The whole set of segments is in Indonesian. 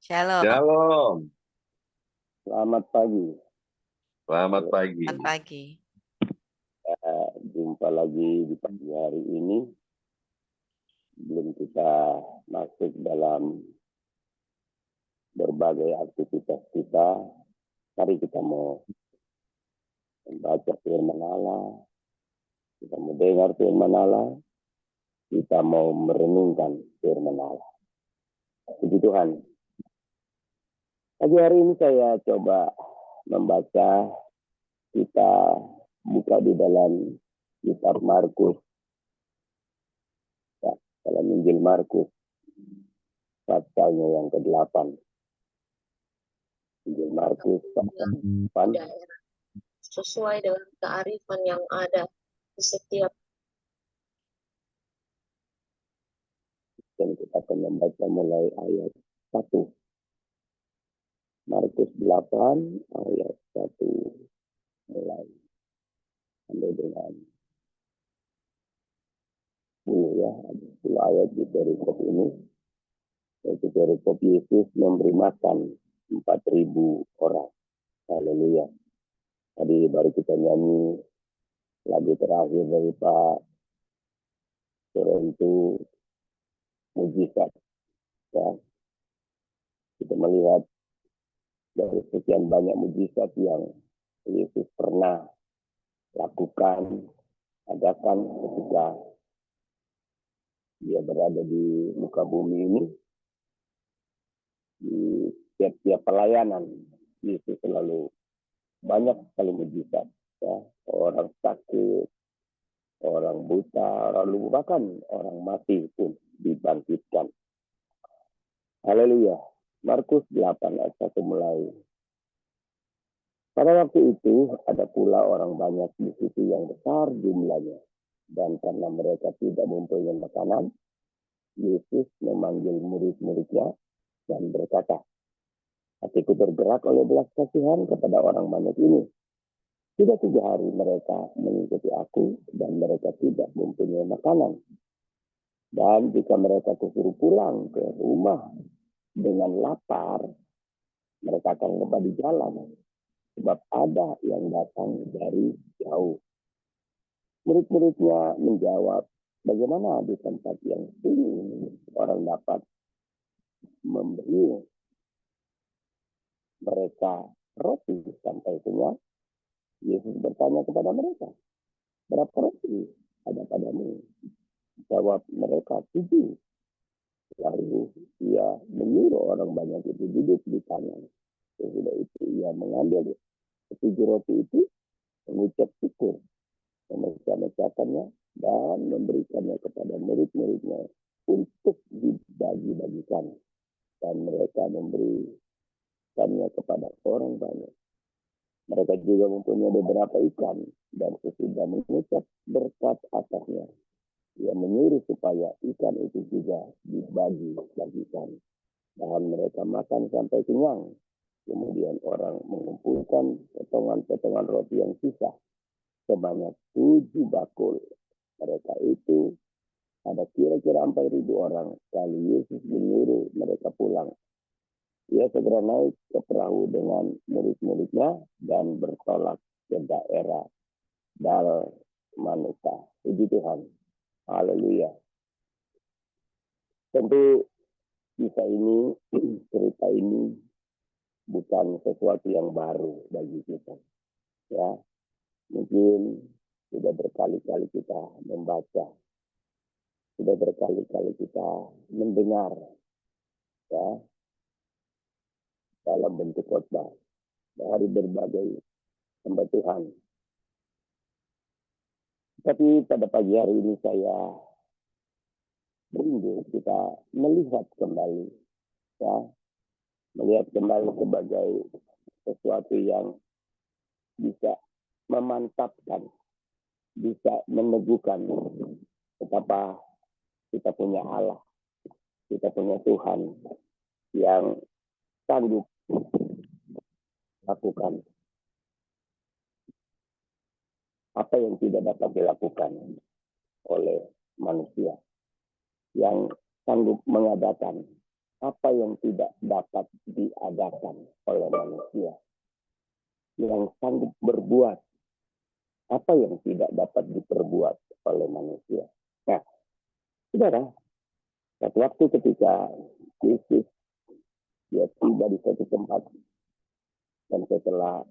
Shalom. Shalom. Selamat pagi. Selamat pagi. Selamat pagi. Jumpa lagi di pagi hari ini. Belum kita masuk dalam berbagai aktivitas kita. Mari kita mau membaca firman Allah. Kita mau dengar firman Allah. Kita mau merenungkan firman Allah. Puji Tuhan. Pagi hari ini saya coba membaca, kita buka di dalam kitab Markus. Ya, dalam Injil Markus, pasalnya yang ke-8. Injil Markus pasal 8. Sesuai dengan kearifan yang ada di setiap. Dan kita akan membaca mulai ayat 1. Markus 8 ayat 1 mulai sampai dengan 10 ya. Ada 10 ayat di perikop ini. Yaitu perikop Yesus memberi makan 4.000 orang. Haleluya. Tadi baru kita nyanyi lagu terakhir dari Pak Toronto, mujizat. Ya. Kita melihat dari sekian banyak mujizat yang Yesus pernah lakukan, adakan ketika dia berada di muka bumi ini. Di setiap pelayanan Yesus selalu banyak sekali mujizat. Ya. Orang sakit, orang buta, orang lumpuh, bahkan orang mati pun dibangkitkan. Haleluya. Markus 8 ayat 1 mulai. Pada waktu itu ada pula orang banyak di situ yang besar jumlahnya. Dan karena mereka tidak mempunyai makanan, Yesus memanggil murid-muridnya dan berkata, hatiku bergerak oleh belas kasihan kepada orang banyak ini. Sudah 3 hari mereka mengikuti aku dan mereka tidak mempunyai makanan. Dan jika mereka disuruh pulang ke rumah dengan lapar, mereka akan lupa di jalan. Sebab ada yang datang dari jauh. Murid-muridnya menjawab, bagaimana di tempat yang sunyi orang dapat memberi mereka roti sampai kenyang? Yesus bertanya kepada mereka, berapa roti ada padamu? Jawab mereka 7. Lalu ia menyuruh orang banyak itu duduk di tangan. Sesudah itu ia mengambil 7 roti itu, mengucap syukur, memecah-mecahkannya dan memberikannya kepada murid-muridnya untuk dibagi-bagikan. Dan mereka memberikannya kepada orang banyak. Mereka juga mempunyai beberapa ikan dan sesudah mengucap berkat atasnya, ia menyuruh supaya ikan itu juga dibagi-bagikan. Dan mereka makan sampai kenyang. Kemudian orang mengumpulkan potongan-potongan roti yang sisa sebanyak 7 bakul. Mereka itu ada kira-kira 4.000 orang. Lalu Yesus menyuruh mereka pulang. Ia segera naik ke perahu dengan murid-muridnya dan bertolak ke daerah Dalmanuta. Puji Tuhan. Haleluya. Tentu kisah ini, cerita ini bukan sesuatu yang baru bagi kita. Ya, mungkin sudah berkali-kali kita membaca, sudah berkali-kali kita mendengar, ya, dalam bentuk khotbah dari berbagai hamba Tuhan. Tapi pada pagi hari ini saya rindu kita melihat kembali, ya, melihat kembali sebagai sesuatu yang bisa memantapkan, bisa meneguhkan betapa kita punya Allah, kita punya Tuhan yang sanggup lakukan apa yang tidak dapat dilakukan oleh manusia, yang sanggup mengadakan apa yang tidak dapat diadakan oleh manusia, yang sanggup berbuat apa yang tidak dapat diperbuat oleh manusia. Nah, saudara, pada waktu ketika Yesus dia tiba di suatu tempat dan setelah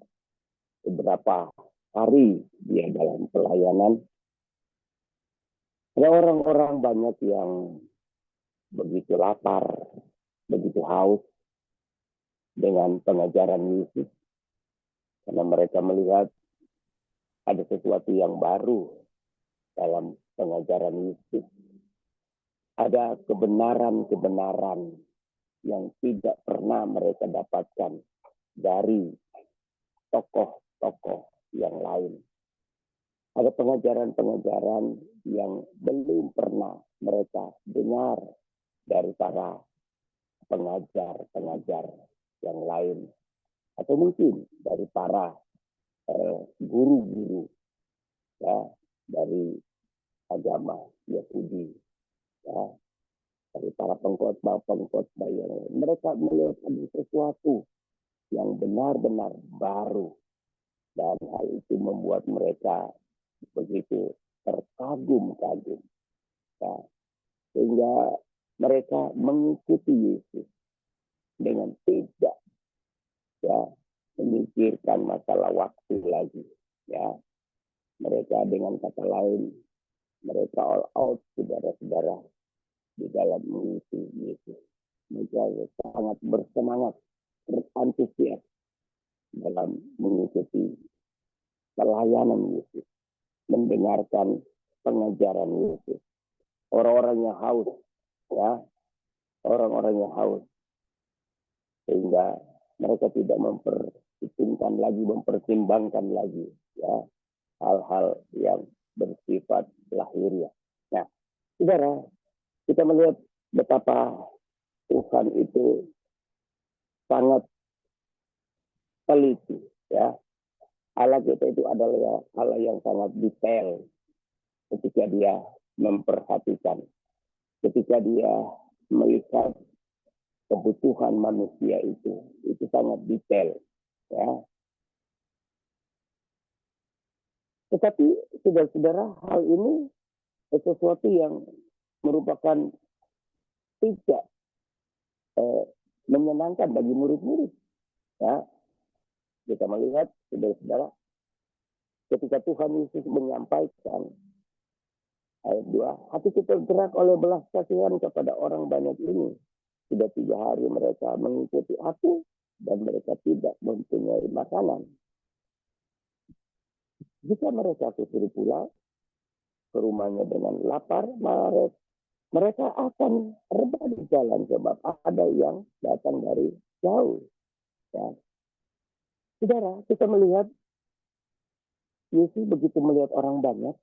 beberapa hari dia dalam pelayanan, ada orang-orang banyak yang begitu lapar, begitu haus dengan pengajaran Yesus, karena mereka melihat ada sesuatu yang baru dalam pengajaran Yesus. Ada kebenaran-kebenaran yang tidak pernah mereka dapatkan dari tokoh-tokoh yang lain. Ada pengajaran-pengajaran yang belum pernah mereka dengar dari para pengajar-pengajar yang lain. Atau mungkin dari para guru-guru ya, dari agama Yahudi. Ya, dari para pengkhotbah yang lain. Mereka melihat ada sesuatu yang benar-benar baru. Dan hal itu membuat mereka begitu terkagum-kagum. Ya. Sehingga mereka mengikuti Yesus dengan tidak memikirkan masalah waktu lagi. Ya. Mereka dengan kata lain, mereka all out, saudara-saudara, di dalam mengikuti Yesus. Mereka sangat bersemangat, berantusias dalam mengikuti pelayanan Yesus, mendengarkan pengajaran Yesus. Orang-orangnya haus, ya, orang-orangnya haus, sehingga mereka tidak mempertimbangkan lagi, ya, hal-hal yang bersifat lahiriah. Nah, saudara, kita melihat betapa Tuhan itu sangat teliti, ya. Allah kita itu adalah Allah yang sangat detail ketika dia memperhatikan, ketika dia melihat kebutuhan manusia itu sangat detail, ya. Tetapi saudara-saudara, hal ini sesuatu yang merupakan tidak menyenangkan bagi murid-murid, ya. Kita melihat saudara-saudara, ketika Tuhan Yesus menyampaikan ayat 2, hati kita tergerak oleh belas kasihan kepada orang banyak ini. Sudah 3 hari mereka mengikuti aku dan mereka tidak mempunyai makanan. Jika mereka suruh pulang ke rumahnya dengan lapar, mereka akan rebah di jalan sebab ada yang datang dari jauh. Ya. Saudara, kita melihat Yesus begitu melihat orang banyak,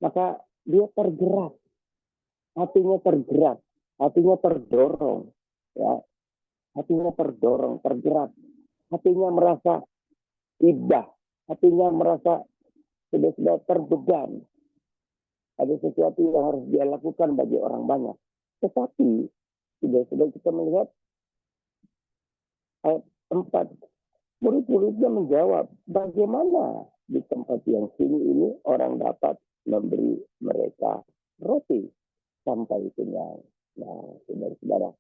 maka dia tergerak, hatinya tergerak, hatinya terdorong, ya, hatinya terdorong, tergerak, hatinya merasa iba, hatinya merasa sudah terbeban. Ada sesuatu yang harus dia lakukan bagi orang banyak. Tetapi sudah kita melihat ayat 4, murid-muridnya menjawab, bagaimana di tempat yang sini ini orang dapat memberi mereka roti sampai kenyang. Nah, saudara-saudara,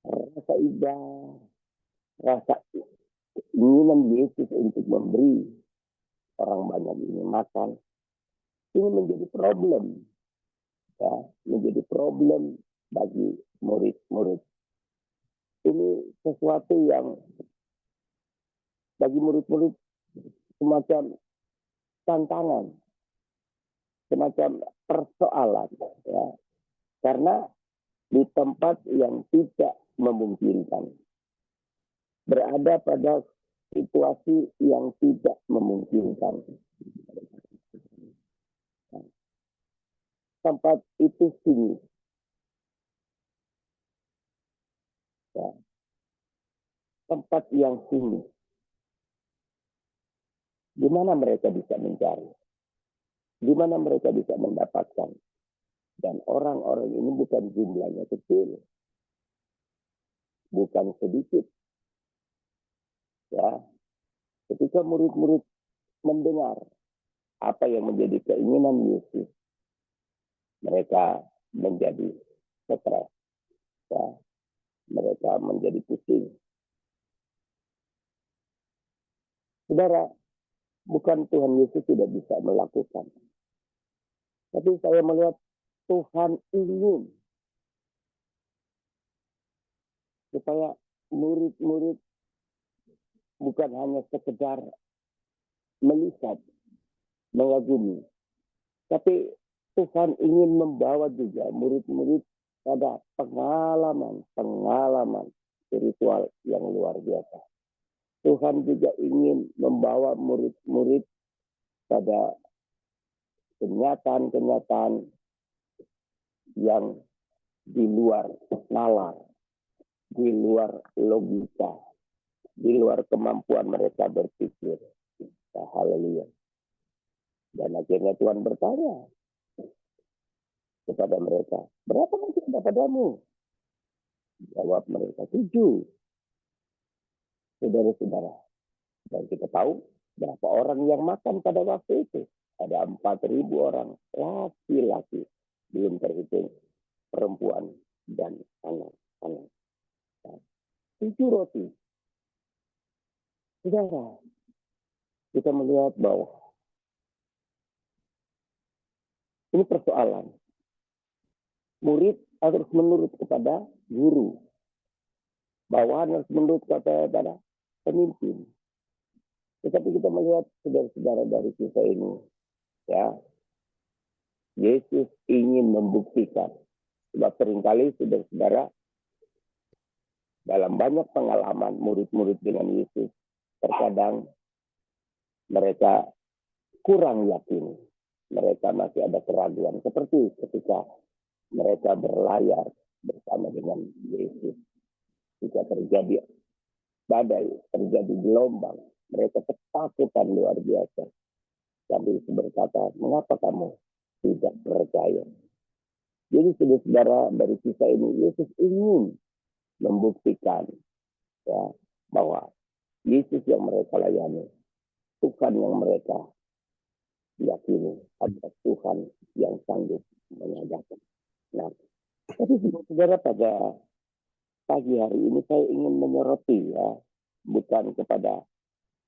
rasa iba, rasa keinginan Yesus untuk memberi orang banyak ini makan, ini menjadi problem, ya, menjadi problem bagi murid-murid. Ini sesuatu yang bagi murid-murid semacam tantangan, semacam persoalan, ya, karena di tempat yang tidak memungkinkan, berada pada situasi yang tidak memungkinkan. Tempat itu sunyi, ya, tempat yang sunyi. Di mana mereka bisa mencari? Di mana mereka bisa mendapatkan? Dan orang-orang ini bukan jumlahnya kecil, bukan sedikit. Ya, ketika murid-murid mendengar apa yang menjadi keinginan Yesus, mereka menjadi stres. Ya, mereka menjadi pusing. Saudara, bukan Tuhan Yesus tidak bisa melakukan. Tapi saya melihat Tuhan ingin supaya murid-murid bukan hanya sekedar melihat, mengagumi. Tapi Tuhan ingin membawa juga murid-murid pada pengalaman spiritual yang luar biasa. Tuhan juga ingin membawa murid-murid pada kenyataan-kenyataan yang di luar nalar, di luar logika, di luar kemampuan mereka berpikir. Ya, haleluya. Dan akhirnya Tuhan bertanya kepada mereka, berapa masih ada padamu? Jawab mereka, 7. Saudara-saudara, dan kita tahu berapa orang yang makan pada waktu itu. Ada 4.000 orang laki-laki, belum terhitung perempuan dan anak-anak. 7 roti. Saudara, kita melihat bahwa ini persoalan. Murid harus menurut kepada guru. Bawahan harus menurut kepada pemimpin. Tetapi kita melihat saudara-saudara dari kisah ini, ya, Yesus ingin membuktikan. Sebab seringkali saudara-saudara dalam banyak pengalaman murid-murid dengan Yesus, terkadang mereka kurang yakin. Mereka masih ada keraguan. Seperti ketika mereka berlayar bersama dengan Yesus. Jika terjadi badai, terjadi gelombang, mereka ketakutan luar biasa. Sambil berkata, mengapa kamu tidak percaya? Jadi saudara dari kisah ini, Yesus ingin membuktikan, ya, bahwa Yesus yang mereka layani, Tuhan yang mereka yakini adalah Tuhan yang sanggup menyadarkan. Nah, tapi saudara pada pagi hari ini saya ingin menyoroti, ya, bukan kepada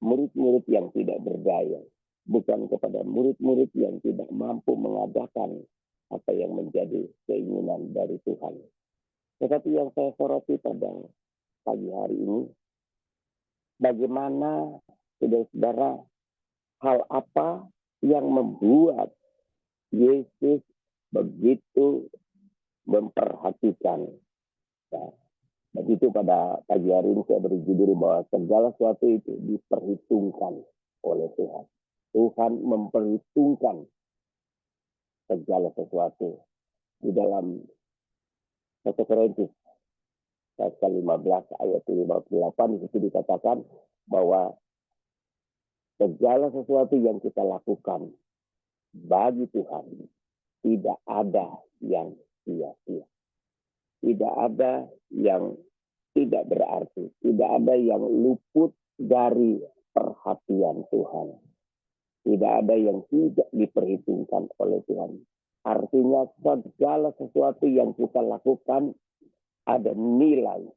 murid-murid yang tidak berdaya, bukan kepada murid-murid yang tidak mampu mengadakan apa yang menjadi keinginan dari Tuhan. Tetapi yang saya soroti pada pagi hari ini, bagaimana saudara-saudara, hal apa yang membuat Yesus begitu memperhatikan. Ya, begitu pada pagi hari ini saya beri judul bahwa segala sesuatu itu diperhitungkan oleh Tuhan. Tuhan memperhitungkan segala sesuatu. Di dalam 1 Korintus pasal 15 ayat 58 itu dikatakan bahwa segala sesuatu yang kita lakukan bagi Tuhan tidak ada yang sia-sia. Tidak ada yang tidak berarti. Tidak ada yang luput dari perhatian Tuhan. Tidak ada yang tidak diperhitungkan oleh Tuhan. Artinya segala sesuatu yang kita lakukan ada nilai,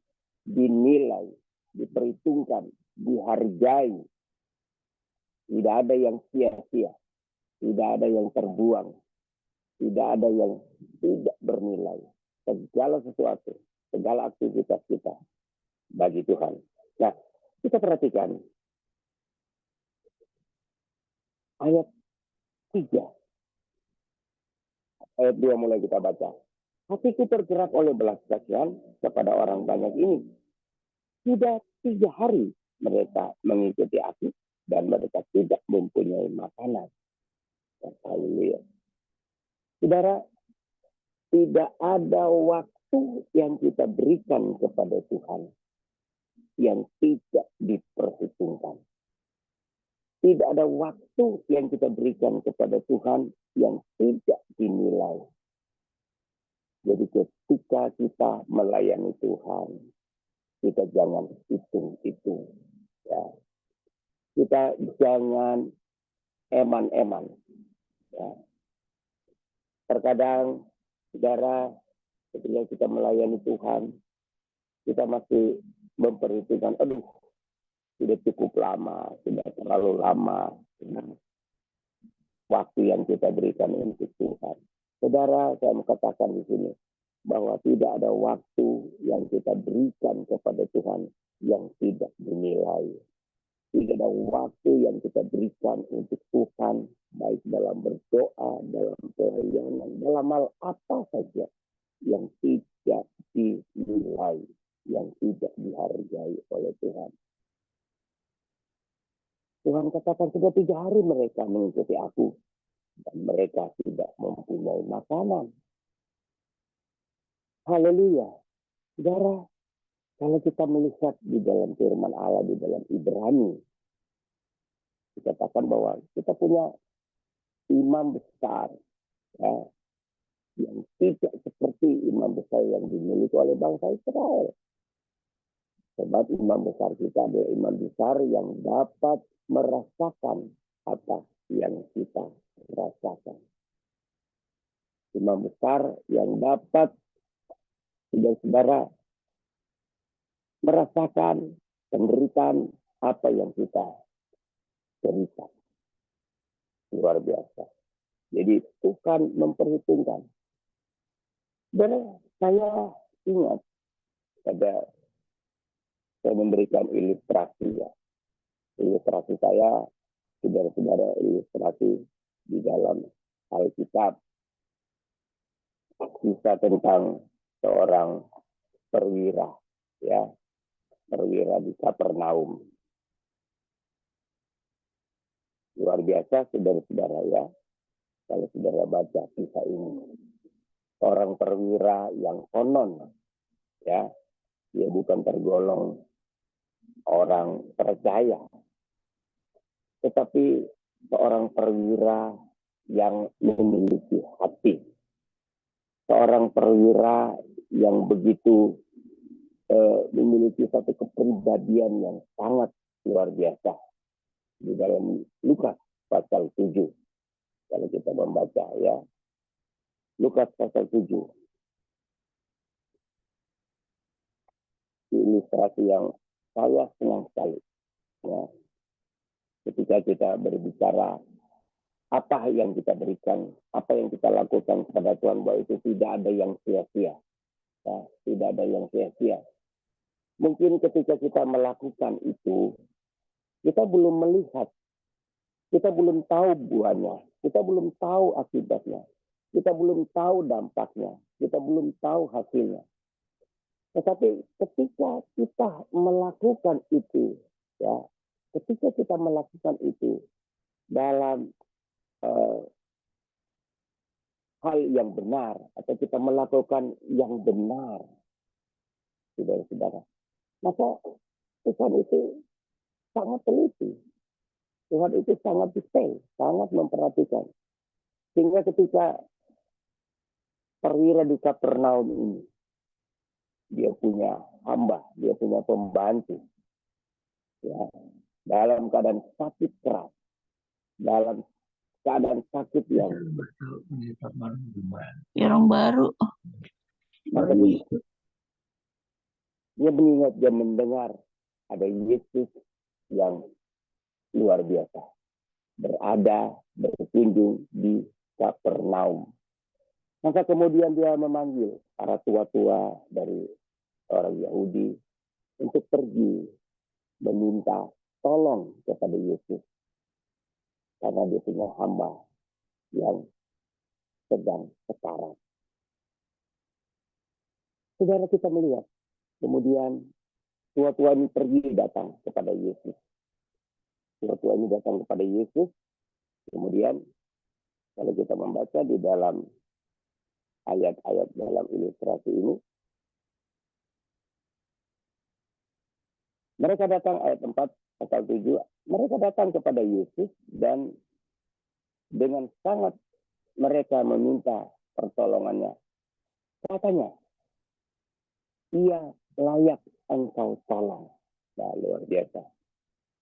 dinilai, diperhitungkan, dihargai. Tidak ada yang sia-sia. Tidak ada yang terbuang. Tidak ada yang tidak bernilai. Segala sesuatu, segala aktivitas kita bagi Tuhan. Nah, kita perhatikan ayat 3. Ayat 2 mulai kita baca. Hatiku tergerak oleh belas kasihan kepada orang banyak ini. Sudah 3 hari mereka mengikuti aku dan mereka tidak mempunyai makanan. Haleluya. Saudara, tidak ada waktu yang kita berikan kepada Tuhan yang tidak diperhitungkan. Tidak ada waktu yang kita berikan kepada Tuhan yang tidak dinilai. Jadi ketika kita melayani Tuhan, kita jangan hitung-hitung. Ya. Kita jangan eman-eman. Ya. Terkadang, saudara, ketika kita melayani Tuhan, kita masih memperhitungkan, aduh, sudah cukup lama, sudah terlalu lama. Waktu yang kita berikan untuk Tuhan. Saudara, saya mau katakan di sini, bahwa tidak ada waktu yang kita berikan kepada Tuhan yang tidak bernilai. Tidak ada waktu yang kita berikan untuk Tuhan, baik dalam berdoa, dalam pelayanan, dalam hal apa saja yang tidak dinilai, yang tidak dihargai oleh Tuhan. Tuhan katakan sudah 3 hari mereka mengikuti aku, dan mereka tidak mempunyai makanan. Haleluya. Saudara, kalau kita melihat di dalam firman Allah, di dalam Ibrani, dikatakan bahwa kita punya imam besar, ya, yang tidak seperti imam besar yang dimiliki oleh bangsa Israel. Sebab imam besar kita adalah imam besar yang dapat merasakan apa yang kita rasakan. Imam besar yang dapat, saudara, merasakan penderitaan apa yang kita cerita. Luar biasa. Jadi Tuhan memperhitungkan. Dan saya ingat pada saya memberikan ilustrasi, ya. Ilustrasi saya, saudara-saudara, ilustrasi di dalam Alkitab. Kisah tentang seorang perwira, ya, perwira di Kapernaum. Luar biasa, saudara-saudara, ya. Kalau saudara baca kisah ini, orang perwira yang konon, ya, dia bukan tergolong orang percaya, tetapi seorang perwira yang memiliki hati, seorang perwira yang begitu memiliki satu kepribadian yang sangat luar biasa. Di dalam Lukas pasal 7, kalau kita membaca, ya, Lukas pasal 7, ilustrasi yang saya senang sekali, ya. Ketika kita berbicara apa yang kita berikan, apa yang kita lakukan kepada Tuhan, bahwa itu tidak ada yang sia-sia, ya, tidak ada yang sia-sia. Mungkin ketika kita melakukan itu, kita belum melihat, kita belum tahu buahnya, kita belum tahu akibatnya, kita belum tahu dampaknya, kita belum tahu hasilnya. Tetapi ketika kita melakukan itu, ya, ketika kita melakukan itu dalam hal yang benar, atau kita melakukan yang benar, saudara-saudara, maka Tuhan itu sangat teliti. Tuhan itu sangat detail, sangat memperhatikan. Sehingga ketika perwira di Kapernaum ini, dia punya hamba, dia punya pembantu, ya, dalam keadaan sakit keras, dalam keadaan sakit yang orang baru. maka dia mengingat, dia mendengar ada Yesus yang luar biasa berada, berkunjung di Kapernaum. Maka kemudian dia memanggil para tua-tua dari orang Yahudi untuk pergi meminta tolong kepada Yesus, karena dia punya hamba yang sedang sekarat. Saudara, kita melihat kemudian tua-tua ini pergi datang kepada Yesus. Tua-tua ini datang kepada Yesus. Kemudian kalau kita membaca di dalam ayat-ayat dalam ilustrasi ini, mereka datang, ayat 4 pasal 7, mereka datang kepada Yesus dan dengan sangat mereka meminta pertolongannya Katanya, ia layak engkau tolong. Nah, luar biasa.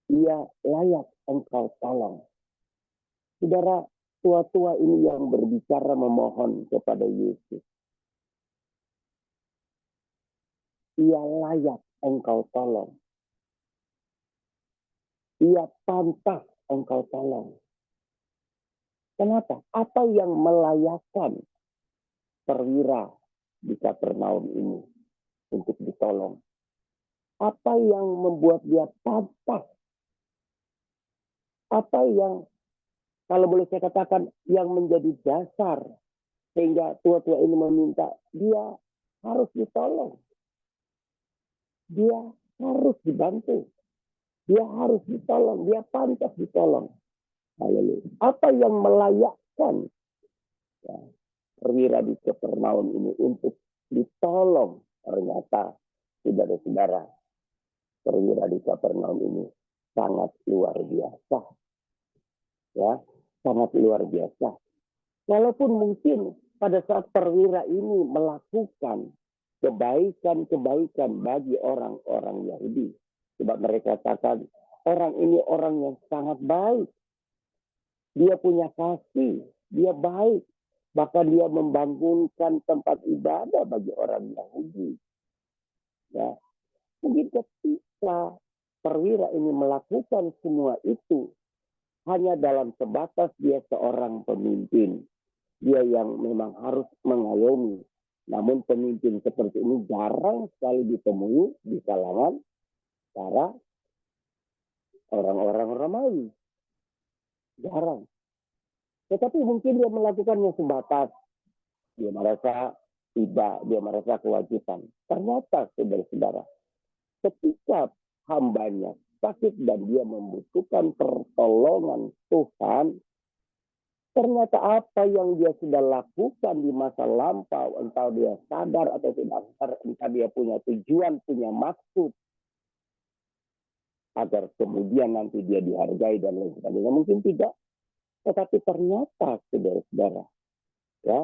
Ia layak engkau tolong. Saudara, tua-tua ini yang berbicara memohon kepada Yesus. Ia layak engkau tolong. Ia pantas engkau tolong. Kenapa? Apa yang melayakkan perwira di Kapernaum ini untuk ditolong? Apa yang membuat dia pantas? Apa yang, kalau boleh saya katakan, yang menjadi dasar sehingga tua-tua ini meminta dia harus ditolong. Dia harus dibantu. Dia harus ditolong. Dia pantas ditolong. Haleluya. Apa yang melayakkan ya, perwira di Kapernaum ini untuk ditolong? Ternyata, saudara-saudara, perwira di Kapernaum ini sangat luar biasa. Ya, sangat luar biasa. Walaupun mungkin pada saat perwira ini melakukan kebaikan-kebaikan bagi orang-orang Yahudi. Sebab mereka katakan, orang ini orang yang sangat baik. Dia punya kasih, dia baik. Bahkan dia membangunkan tempat ibadah bagi orang Yahudi. Ya. Mungkin ketika perwira ini melakukan semua itu, hanya dalam sebatas dia seorang pemimpin. Dia yang memang harus mengayomi. Namun pemimpin seperti ini jarang sekali ditemui di kalangan para orang-orang Romawi. Jarang. Tetapi mungkin dia melakukannya sebatas. Dia merasa tiba, dia merasa kewajiban. Ternyata, saudara-saudara, ketika hambanya sakit dan dia membutuhkan pertolongan Tuhan, ternyata apa yang dia sudah lakukan di masa lampau, entah dia sadar atau tidak sadar, entah dia punya tujuan, punya maksud, agar kemudian nanti dia dihargai dan lain sebagainya, mungkin tidak. Tetapi ternyata, saudara-saudara, ya,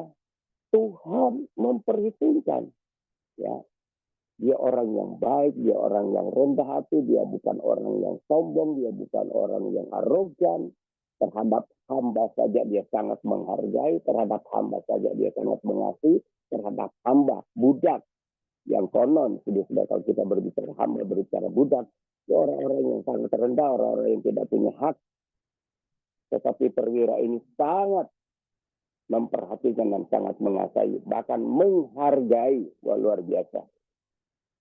Tuhan memperhitungkan, ya, dia orang yang baik, dia orang yang rendah hati, dia bukan orang yang sombong, dia bukan orang yang arogan. Terhadap hamba saja dia sangat menghargai, terhadap hamba saja dia sangat mengasihi, terhadap hamba, budak, yang konon, sudah kalau kita berbicara hamba, berbicara budak, orang-orang yang sangat rendah, orang-orang yang tidak punya hak. Tetapi perwira ini sangat memperhatikan dan sangat mengasihi, bahkan menghargai. Wah, luar biasa.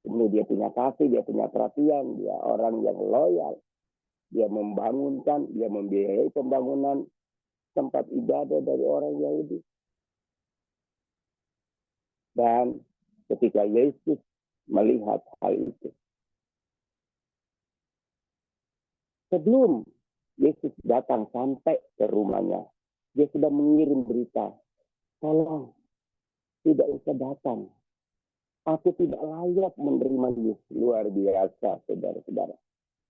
Ini dia punya kasih, dia punya perhatian, dia orang yang loyal. Dia membangunkan, dia membiayai pembangunan tempat ibadah dari orang Yahudi. Dan ketika Yesus melihat hal itu, sebelum Yesus datang sampai ke rumahnya, dia sudah mengirim berita, tolong, tidak usah datang. Aku tidak layak menerima Yesus. Luar biasa, saudara-saudara.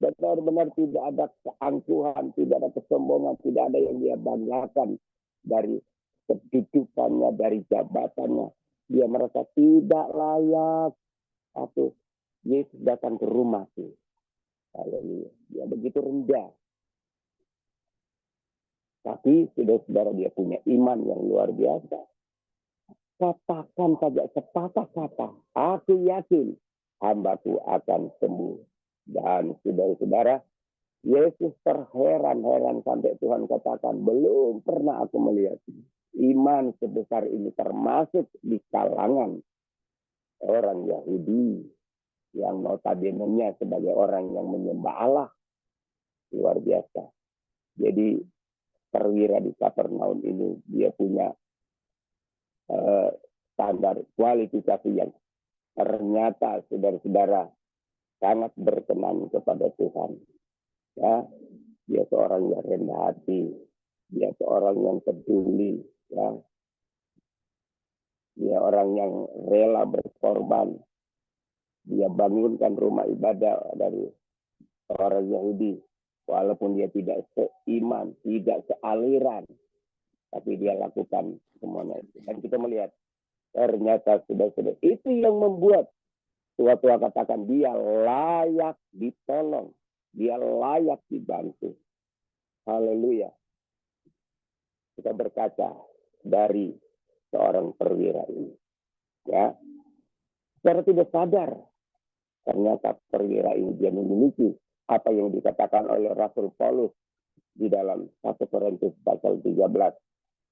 Benar-benar tidak ada keangkuhan, tidak ada kesombongan, tidak ada yang dia banggakan dari kedudukannya, dari jabatannya. Dia merasa tidak layak. Atau Yesus datang ke rumah sih. Haleluya. Dia begitu rendah. Tapi saudara-saudara, dia punya iman yang luar biasa. Katakan saja sepatah kata, aku yakin hambaku akan sembuh. Dan saudara-saudara, Yesus terheran-heran sampai Tuhan katakan, belum pernah aku melihat iman sebesar ini, termasuk di kalangan orang Yahudi yang notabene-nya sebagai orang yang menyembah Allah. Luar biasa. Jadi perwira di Kapernaum ini, dia punya standar kualifikasi yang ternyata saudara-saudara sangat berkenan kepada Tuhan. Ya, dia seorang yang rendah hati, dia seorang yang peduli, ya. Dia orang yang rela berkorban. Dia bangunkan rumah ibadah dari orang Yahudi, walaupun dia tidak seiman, tidak sealiran, tapi dia lakukan semuanya itu. Dan kita melihat Ternyata sudah itu yang membuat tua-tua katakan dia layak ditolong, dia layak dibantu. Haleluya. Kita berkaca dari seorang perwira ini. Ya, secara tidak sadar, ternyata perwira ini dia memiliki apa yang dikatakan oleh Rasul Paulus di dalam 1 Korintus pasal 13,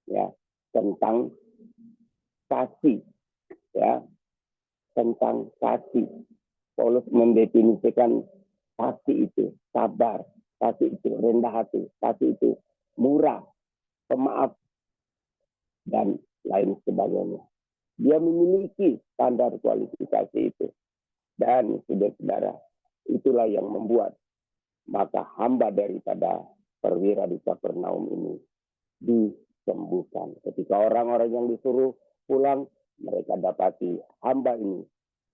ya, tentang kasih, ya, tentang kasih. Paulus mendefinisikan kasih itu sabar, kasih itu rendah hati, kasih itu murah, pemaaf, dan lain sebagainya. Dia memiliki standar kualifikasi itu. Dan saudara-saudara, itulah yang membuat maka hamba daripada perwira di Kapernaum ini disembuhkan. Ketika orang-orang yang disuruh pulang, mereka dapati hamba ini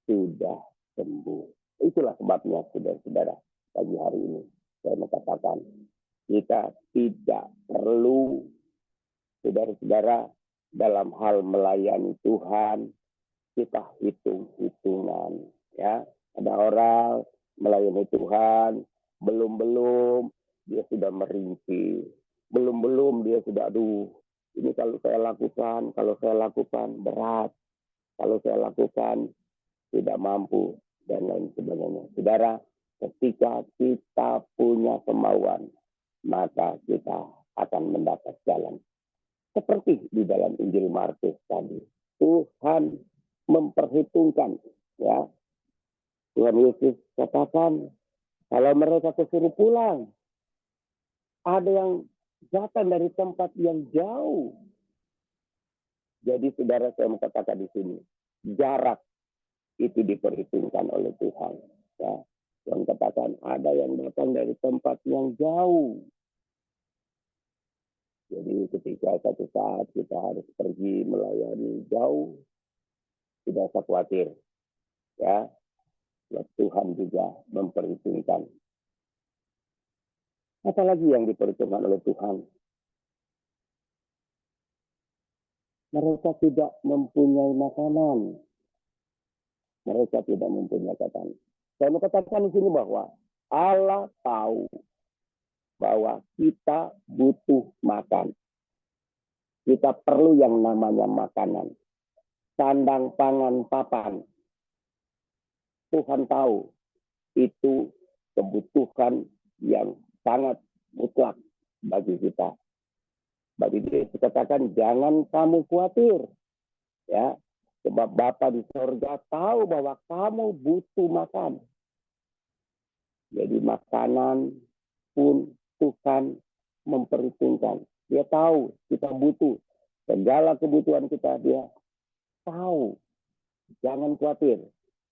sudah sembuh. Itulah sebabnya saudara-saudara, pagi hari ini saya mengatakan kita tidak perlu, saudara-saudara, dalam hal melayani Tuhan kita hitung-hitungan, ya. Ada orang melayani Tuhan belum dia sudah merinci, belum dia sudah ini kalau saya lakukan berat, kalau saya lakukan tidak mampu, dan lain sebagainya. Saudara, ketika kita punya kemauan, maka kita akan mendapat jalan. Seperti di dalam Injil Markus tadi, Tuhan memperhitungkan, ya. Tuhan Yesus katakan, kalau mereka kesuruh pulang, ada yang datang dari tempat yang jauh. Jadi saudara, saya mau katakan di sini, jarak itu diperhitungkan oleh Tuhan. Ya. Tuhan katakan ada yang datang dari tempat yang jauh. Jadi ketika satu saat kita harus pergi melayani jauh, tidak usah khawatir. Ya, Tuhan juga memperhitungkan. Apalagi yang diperhitungkan oleh Tuhan? Mereka tidak mempunyai makanan. Mereka tidak mempunyai makanan. Saya mau katakan di sini bahwa Allah tahu bahwa kita butuh makan. Kita perlu yang namanya makanan. Sandang, pangan, papan. Tuhan tahu itu kebutuhan yang sangat mutlak bagi kita. Bagi dia dikatakan jangan kamu khawatir, ya, sebab Bapa di surga tahu bahwa kamu butuh makan. Jadi makanan pun Tuhan memperhitungkan. Dia tahu kita butuh segala kebutuhan kita, dia tahu. Jangan khawatir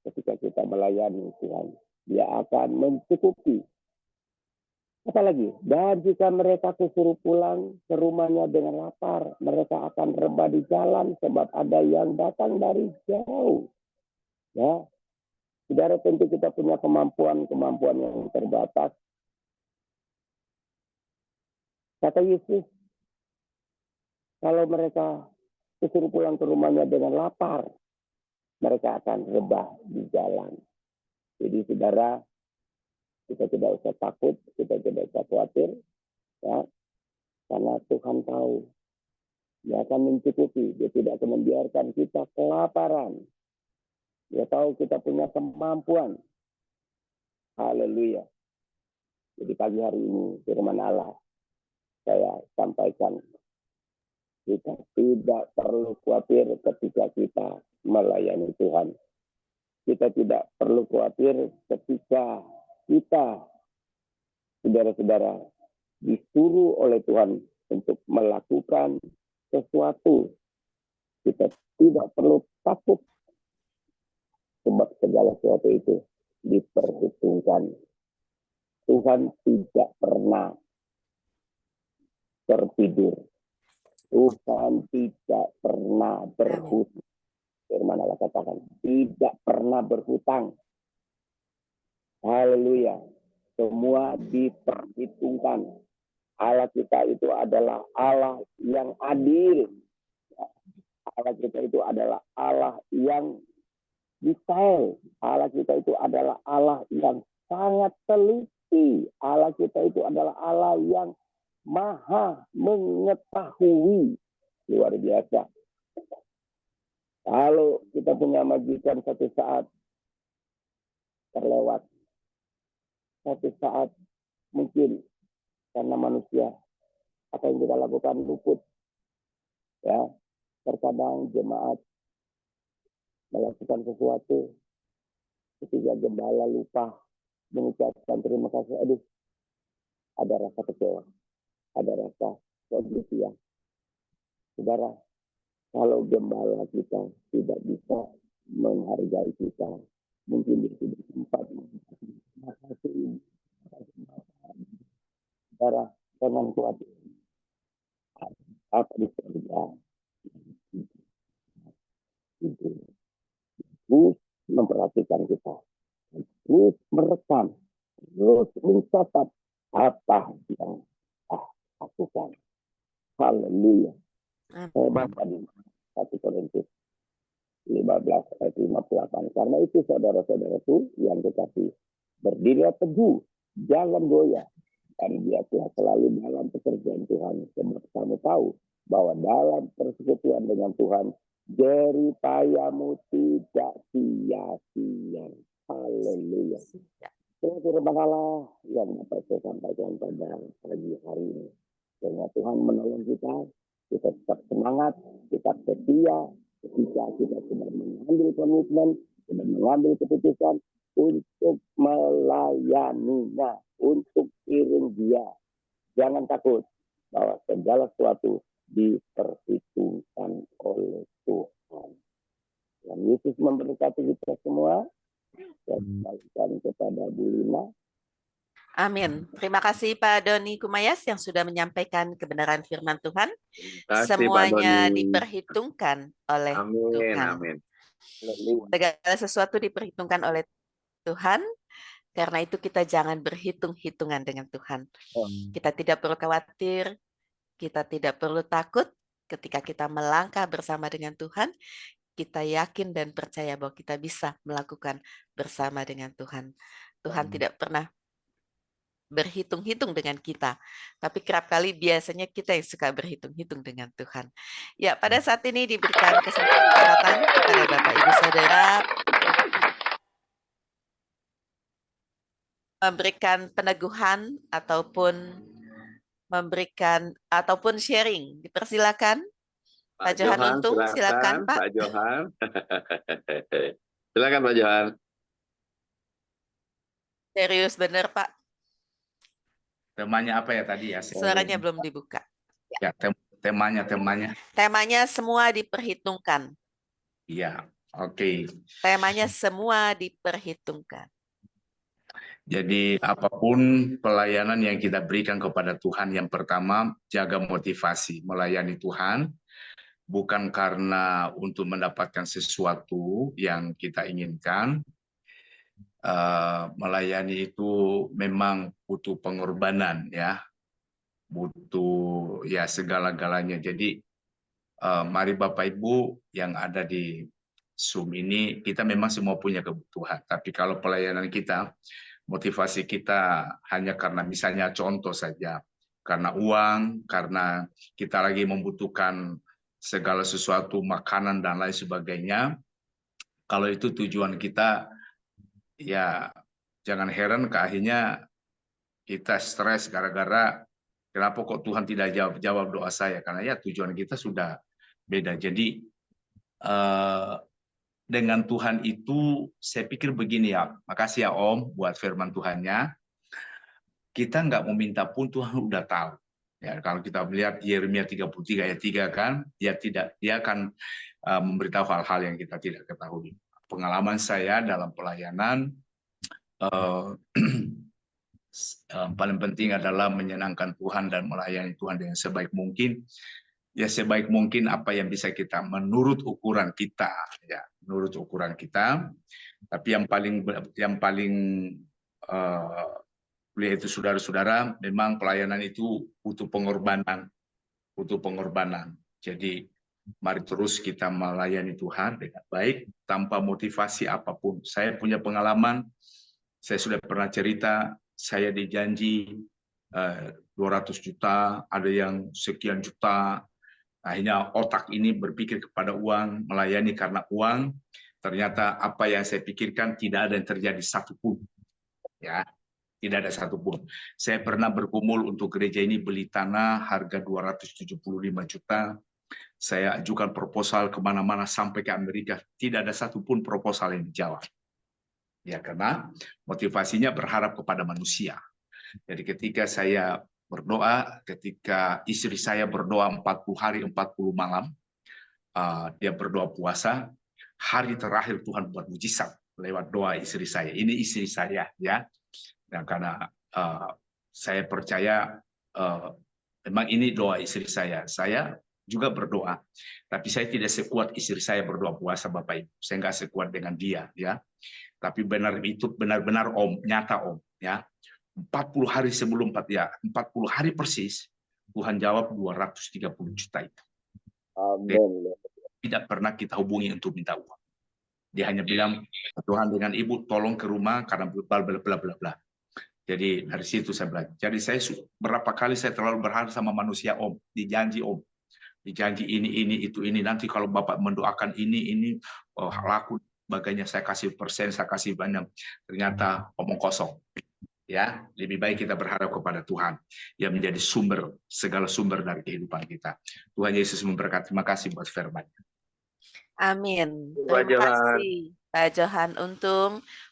ketika kita melayani Tuhan, dia akan mencukupi. Apalagi, dan jika mereka kesuruh pulang ke rumahnya dengan lapar, mereka akan rebah di jalan sebab ada yang datang dari jauh. Ya, saudara, tentu kita punya kemampuan yang terbatas. Kata Yesus, kalau mereka kesuruh pulang ke rumahnya dengan lapar, mereka akan rebah di jalan. Jadi saudara, kita tidak usah takut, kita tidak usah khawatir, ya, karena Tuhan tahu dia akan mencukupi, dia tidak akan membiarkan kita kelaparan. Dia tahu kita punya kemampuan. Haleluya. Jadi pagi hari ini firman Allah saya sampaikan, kita tidak perlu khawatir ketika kita melayani Tuhan. Kita tidak perlu khawatir ketika kita, saudara-saudara, disuruh oleh Tuhan untuk melakukan sesuatu. Kita tidak perlu takut, sebab segala sesuatu itu diperhitungkan. Tuhan tidak pernah tertidur. Tuhan tidak pernah berhutang. Firman Allah katakan, tidak pernah berhutang. Haleluya. Semua diperhitungkan. Allah kita itu adalah Allah yang adil. Allah kita itu adalah Allah yang detail. Allah kita itu adalah Allah yang sangat teliti. Allah kita itu adalah Allah yang maha mengetahui. Luar biasa. Kalau kita punya majikan satu saat terlewat, satu saat mungkin karena manusia, apa yang kita lakukan luput. Ya, terkadang jemaat melakukan sesuatu ketika gembala lupa mengucapkan terima kasih. Aduh, ada rasa kecewa, ada rasa sedih ya. Saudara, kalau gembala kita tidak bisa menghargai kita, mungkin dia tidak sempat mengasihi. Saudara, jangan khawatir. Apa di surga itu terus memperhatikan kita, terus merekam, terus mencatat apa yang lakukan. Haleluya. Hebat tadi 1 Korintus 15 ayat 58. Karena itu saudara-saudaraku yang kekasih, berdirilah teguh, jangan goyah, dan biarlah selalu dalam pekerjaan Tuhan. Sebab kamu tahu bahwa dalam persekutuan dengan Tuhan, jerih payamu tidak sia-sia. Haleluya. Firman Allah yang dapat saya sampaikan pada pagi hari ini. Sehingga Tuhan menolong kita tetap semangat, tetap setia, ketika kita sudah mengambil komitmen, sudah mengambil keputusan untuk melayaninya, untuk iring dia. Jangan takut bahwa segala sesuatu diperhitungkan oleh Tuhan. Dan Yesus memberkati kita semua. Saya kembalikan kepada Bu Lina. Amin. Terima kasih Pak Doni Kumayas yang sudah menyampaikan kebenaran firman Tuhan. Kasih, Pak Semuanya Doni. diperhitungkan oleh Amin, Tuhan. amin. Segala sesuatu diperhitungkan oleh Tuhan. Karena itu kita jangan berhitung-hitungan dengan Tuhan. Kita tidak perlu khawatir, kita tidak perlu takut ketika kita melangkah bersama dengan Tuhan. Kita yakin dan percaya bahwa kita bisa melakukan bersama dengan Tuhan. Tuhan tidak pernah berhitung-hitung dengan kita, tapi kerap kali biasanya kita yang suka berhitung-hitung dengan Tuhan. Ya, pada saat ini diberikan kesempatan kepada Bapak Ibu Saudara memberikan peneguhan ataupun sharing. Dipersilakan. Pak Johan Untung, silakan Pak. Pak Johan. Silakan Pak Johan. Serius benar Pak. Temanya apa ya tadi ya? Suaranya belum dibuka. Ya, temanya. Temanya semua diperhitungkan. Iya, oke. Temanya semua diperhitungkan. Jadi apapun pelayanan yang kita berikan kepada Tuhan, yang pertama jaga motivasi melayani Tuhan, bukan karena untuk mendapatkan sesuatu yang kita inginkan. Melayani itu memang butuh pengorbanan ya, butuh ya segala-galanya. Jadi mari Bapak Ibu yang ada di Zoom ini, kita memang semua punya kebutuhan. Tapi kalau pelayanan kita, motivasi kita hanya karena misalnya contoh saja, karena uang, karena kita lagi membutuhkan segala sesuatu, makanan dan lain sebagainya. Kalau itu tujuan kita, ya jangan heran akhirnya kita stres gara-gara kenapa kok Tuhan tidak jawab doa saya, karena ya tujuan kita sudah beda. Jadi dengan Tuhan itu saya pikir begini ya, makasih ya Om buat firman Tuhannya. Kita nggak meminta pun Tuhan udah tahu. Ya, kalau kita melihat Yeremia 33 ayat 3 kan, dia akan memberitahu hal-hal yang kita tidak ketahui. Pengalaman saya dalam pelayanan paling penting adalah menyenangkan Tuhan dan melayani Tuhan dengan sebaik mungkin. Ya sebaik mungkin apa yang bisa kita menurut ukuran kita, ya menurut ukuran kita. Tapi yang paling itu saudara-saudara, memang pelayanan itu butuh pengorbanan, Jadi Mari terus kita melayani Tuhan dengan baik, tanpa motivasi apapun. Saya punya pengalaman, saya sudah pernah cerita, saya dijanji 200 juta, ada yang sekian juta. Akhirnya otak ini berpikir kepada uang, melayani karena uang. Ternyata apa yang saya pikirkan tidak ada yang terjadi satupun. Ya, tidak ada satupun. Saya pernah bergumul untuk gereja ini beli tanah harga 275 juta. Saya ajukan proposal kemana-mana sampai ke Amerika. Tidak ada satupun proposal yang dijawab. Ya, karena motivasinya berharap kepada manusia. Jadi ketika saya berdoa, ketika istri saya berdoa 40 hari 40 malam, dia berdoa puasa, hari terakhir Tuhan buat mujizat lewat doa istri saya. Ini istri saya, ya. Dan karena saya percaya memang ini doa istri saya. Saya juga berdoa, tapi saya tidak sekuat istri saya berdoa puasa, Bapak Ibu. Saya nggak sekuat dengan dia, ya. Tapi benar itu benar-benar nyata ya. 40 hari sebelum 40 hari persis, Tuhan jawab 230 juta itu. Amin. Tidak pernah kita hubungi untuk minta uang. Dia hanya bilang, Tuhan dengan ibu tolong ke rumah karena bla bla bla bla bla. Jadi dari situ saya belajar. Jadi saya berapa kali saya terlalu berharap sama manusia, Om, dijanji Om, dijanji ini itu ini, nanti kalau Bapak mendoakan ini laku sebagainya, saya kasih persen, saya kasih banyak. Ternyata omong kosong. Ya, lebih baik kita berharap kepada Tuhan yang menjadi segala sumber dari kehidupan kita. Tuhan Yesus memberkati. Terima kasih buat firman. Amin. Pak Terima Johan. kasih Pak Johan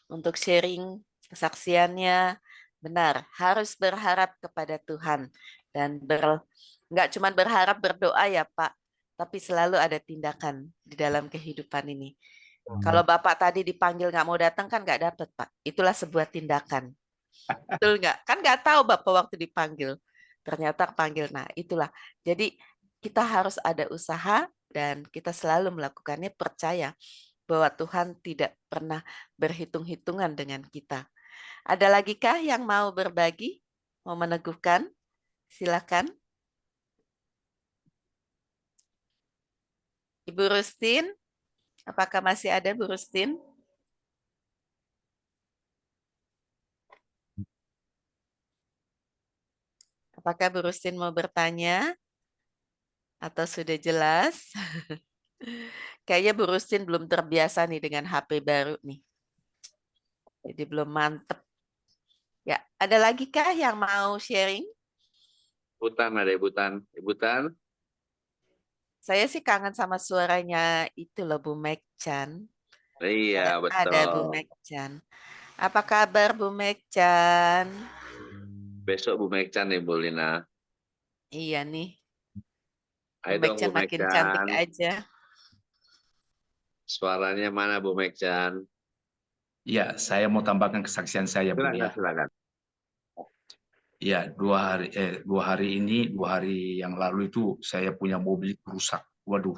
untuk sharing kesaksiannya. Benar, harus berharap kepada Tuhan dan nggak cuma berharap berdoa ya Pak, tapi selalu ada tindakan di dalam kehidupan ini. Kalau Bapak tadi dipanggil nggak mau datang kan nggak dapat Pak. Itulah sebuah tindakan. Betul nggak? Kan nggak tahu Bapak waktu dipanggil. Ternyata panggil. Nah, itulah. Jadi kita harus ada usaha dan kita selalu melakukannya percaya bahwa Tuhan tidak pernah berhitung-hitungan dengan kita. Ada lagi kah yang mau berbagi? Mau meneguhkan? Silakan. Ibu Rustin, apakah masih ada Bu Rustin? Apakah Bu Rustin mau bertanya? Atau sudah jelas? Kayaknya Bu Rustin belum terbiasa nih dengan HP baru nih. Jadi belum mantep. Ya, ada lagi kah yang mau sharing? Ibutan ada Ibutan. Ibutan. Saya sih kangen sama suaranya itu loh Bu Mekchan. Iya, Ada Bu betul. Mekchan. Apa kabar Bu Mekchan? Besok Bu Mekchan nih, Bu Lina. Iya nih. Ayo Bu dong, Mekchan Bu makin cantik Mekchan. aja. Suaranya mana, Bu Mekchan? Ya, saya mau tambahkan kesaksian saya, Bu. Silakan, silakan. Ya, 2 hari yang lalu itu saya punya mobil rusak. Waduh,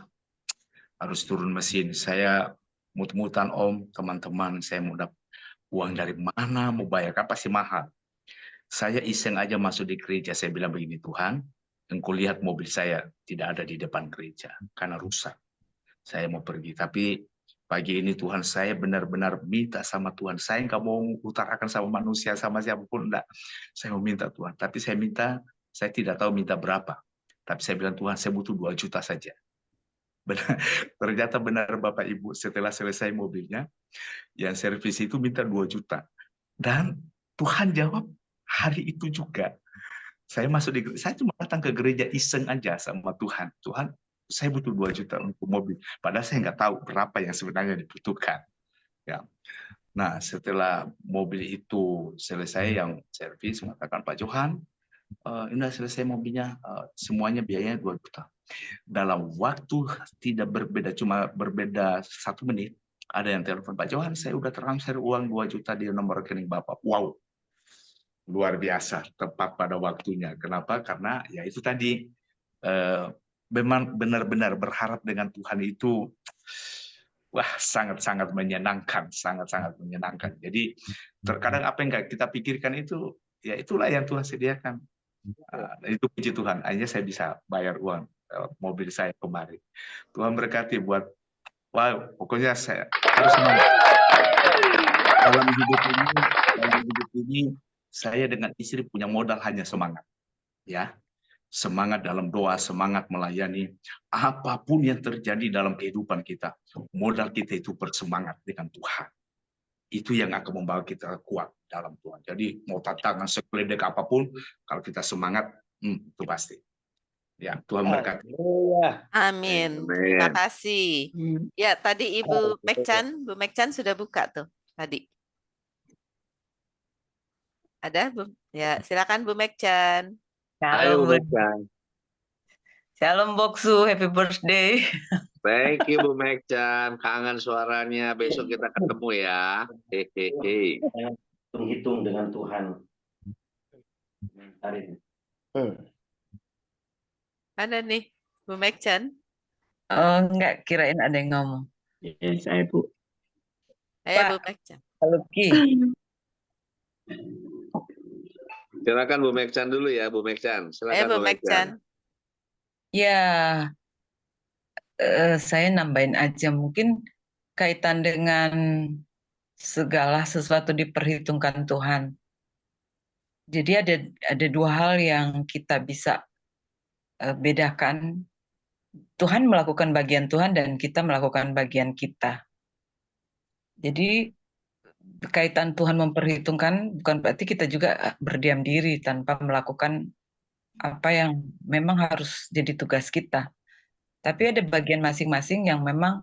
harus turun mesin. Saya mut-mutan Om, teman-teman, saya mau dapat uang dari mana, mau bayar kan pasti mahal. Saya iseng aja masuk di gereja, saya bilang begini, Tuhan, Engkau lihat mobil saya tidak ada di depan gereja karena rusak. Saya mau pergi, tapi pagi ini Tuhan saya benar-benar minta sama Tuhan. Saya nggak mau utarakan sama manusia, sama siapapun, enggak. Saya mau minta Tuhan, tapi saya tidak tahu minta berapa. Tapi saya bilang, Tuhan, saya butuh 2 juta saja. Ternyata benar Bapak Ibu, setelah selesai mobilnya, yang servis itu minta 2 juta. Dan Tuhan jawab hari itu juga. Saya cuma datang ke gereja iseng aja sama Tuhan. Tuhan, saya butuh 2 juta untuk mobil. Padahal saya nggak tahu berapa yang sebenarnya dibutuhkan. Ya. Nah, setelah mobil itu selesai, yang servis mengatakan, Pak Johan, ini sudah selesai mobilnya, semuanya biayanya 2 juta. Dalam waktu tidak berbeda, cuma berbeda 1 menit, ada yang telepon, Pak Johan, saya udah transfer uang 2 juta di nomor rekening Bapak. Wow, luar biasa, tepat pada waktunya. Kenapa? Karena ya itu tadi, memang benar-benar berharap dengan Tuhan itu, wah, sangat-sangat menyenangkan, sangat-sangat menyenangkan. Jadi terkadang apa yang nggak kita pikirkan itu, ya itulah yang Tuhan sediakan. Itu puji Tuhan, akhirnya saya bisa bayar uang mobil saya kemarin. Tuhan berkati buat, wah pokoknya saya harus semangat. Dalam hidup ini saya dengan istri punya modal hanya semangat, ya. Semangat dalam doa, semangat melayani. Apapun yang terjadi dalam kehidupan kita, modal kita itu bersemangat dengan Tuhan. Itu yang akan membawa kita kuat dalam Tuhan. Jadi mau tantangan sekeledek apapun, kalau kita semangat, itu pasti. Ya, Tuhan berkati. Amin. Terima kasih. Ya, tadi Bu Mekchan sudah buka tuh tadi. Ada Bu? Ya, silakan Bu Mekchan. Ayo Bu Mekchan. Shalom Boksu, happy birthday. Thank you Bu Mekchan. Kangen suaranya. Besok kita ketemu ya. Hehehe. Menghitung dengan Tuhan. Hari ini. Ada nih Bu Mekchan. Oh, enggak, kirain ada yang ngomong. Ya, saya Bu. Ayo Pak. Bu Mekchan. Luki. Silakan Bu Mekchan dulu ya, Bu Mekchan. Silakan Ayo Bu Mekchan. Ya, saya nambahin aja mungkin kaitan dengan segala sesuatu diperhitungkan Tuhan. Jadi ada dua hal yang kita bisa bedakan. Tuhan melakukan bagian Tuhan dan kita melakukan bagian kita. Jadi kaitan Tuhan memperhitungkan bukan berarti kita juga berdiam diri tanpa melakukan apa yang memang harus jadi tugas kita. Tapi ada bagian masing-masing yang memang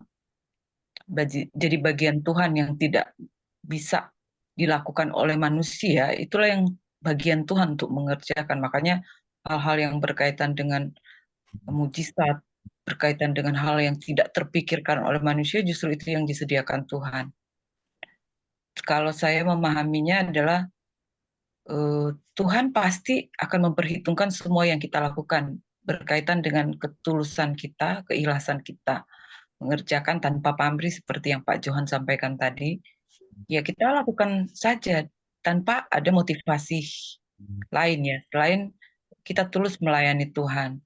jadi bagian Tuhan yang tidak bisa dilakukan oleh manusia. Itulah yang bagian Tuhan untuk mengerjakan. Makanya hal-hal yang berkaitan dengan mujizat, berkaitan dengan hal yang tidak terpikirkan oleh manusia, justru itu yang disediakan Tuhan. Kalau saya memahaminya adalah Tuhan pasti akan memperhitungkan semua yang kita lakukan berkaitan dengan ketulusan kita, keikhlasan kita, mengerjakan tanpa pamrih seperti yang Pak Johan sampaikan tadi. Ya kita lakukan saja tanpa ada motivasi lainnya selain kita tulus melayani Tuhan.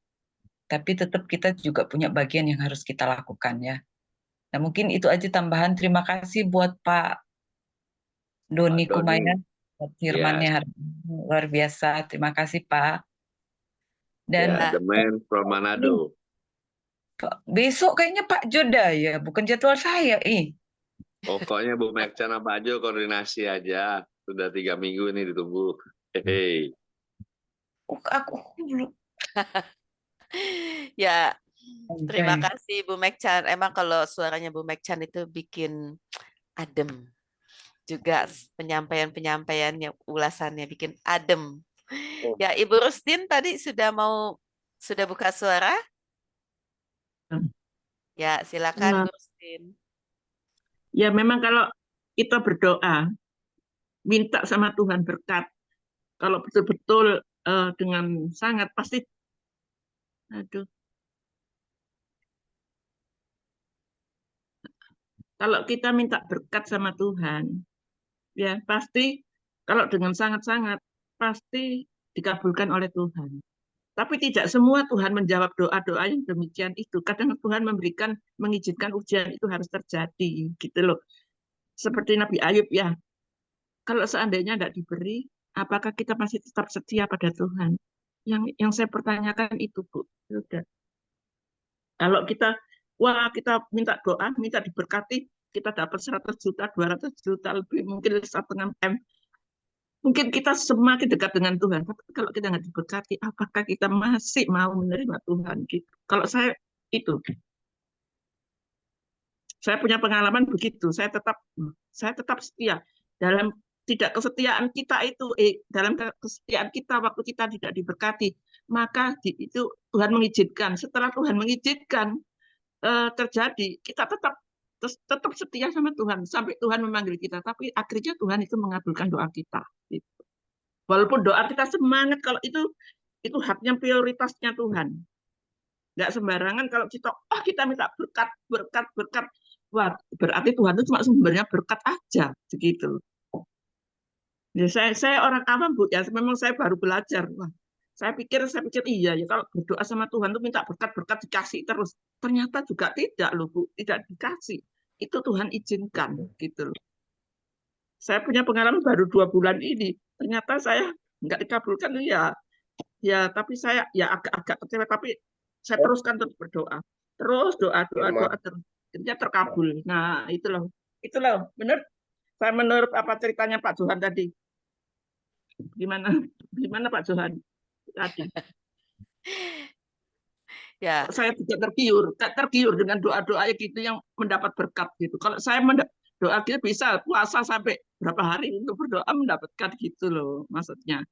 Tapi tetap kita juga punya bagian yang harus kita lakukan ya. Nah mungkin itu aja tambahan. Terima kasih buat Pak Doni Kumayan. Firmannya luar biasa. Terima kasih Pak. Dan the man from Manado. Besok kayaknya Pak Joda ya, bukan jadwal saya. Pokoknya Bu Mekchan sama Pak Jo koordinasi aja. Sudah 3 minggu ini ditunggu. Hehe. Aku belum. Ya, terima kasih Bu Mekchan. Emang kalau suaranya Bu Mekchan itu bikin adem. Juga penyampaian-penyampaiannya, ulasannya bikin adem. Ya, Ibu Rustin tadi sudah buka suara? Ya, silakan Bu Rustin. Ya, memang kalau kita berdoa, minta sama Tuhan berkat, kalau betul-betul dengan sangat pasti, kalau kita minta berkat sama Tuhan, ya pasti kalau dengan sangat-sangat pasti dikabulkan oleh Tuhan. Tapi tidak semua Tuhan menjawab doa-doa yang demikian itu. Kadang Tuhan mengizinkan ujian itu harus terjadi, gitu loh. Seperti Nabi Ayub ya. Kalau seandainya tidak diberi, apakah kita masih tetap setia pada Tuhan? Yang saya pertanyakan itu, Bu. Sudah. Kalau kita minta doa, minta diberkati, kita dapat 100 juta, 200 juta lebih, mungkin 1,5 M. Mungkin kita semakin dekat dengan Tuhan, tapi kalau kita nggak diberkati, apakah kita masih mau menerima Tuhan? Gitu. Kalau saya punya pengalaman begitu. Saya tetap setia dalam kesetiaan kita waktu kita tidak diberkati, maka itu Tuhan mengizinkan. Setelah Tuhan mengizinkan terjadi, kita tetap setia sama Tuhan sampai Tuhan memanggil kita. Tapi akhirnya Tuhan itu mengabulkan doa kita. Gitu. Walaupun doa kita semangat, kalau itu haknya prioritasnya Tuhan. Nggak sembarangan kalau kita minta berkat. Wah, berarti Tuhan itu cuma sumbernya berkat aja, begitu. Ya, saya orang awam Bu, ya memang saya baru belajar. Wah, Saya pikir iya ya, kalau berdoa sama Tuhan tuh minta berkat-berkat dikasih terus. Ternyata juga tidak loh Bu, tidak dikasih. Itu Tuhan izinkan gitu loh. Saya punya pengalaman baru 2 bulan ini. Ternyata saya nggak dikabulkan ya. Ya, tapi saya ya agak-agak kecewa, tapi saya teruskan terus berdoa. Terus doa terus. Akhirnya terkabul. Nah, itulah. Itulah, benar. Saya menurut apa ceritanya Pak Johan tadi. Gimana Pak Johan tadi? Ya, Saya juga tergiur dengan doa-doa gitu yang mendapat berkat gitu. Kalau saya doa gitu bisa puasa sampai berapa hari untuk berdoa mendapatkan gitu loh maksudnya.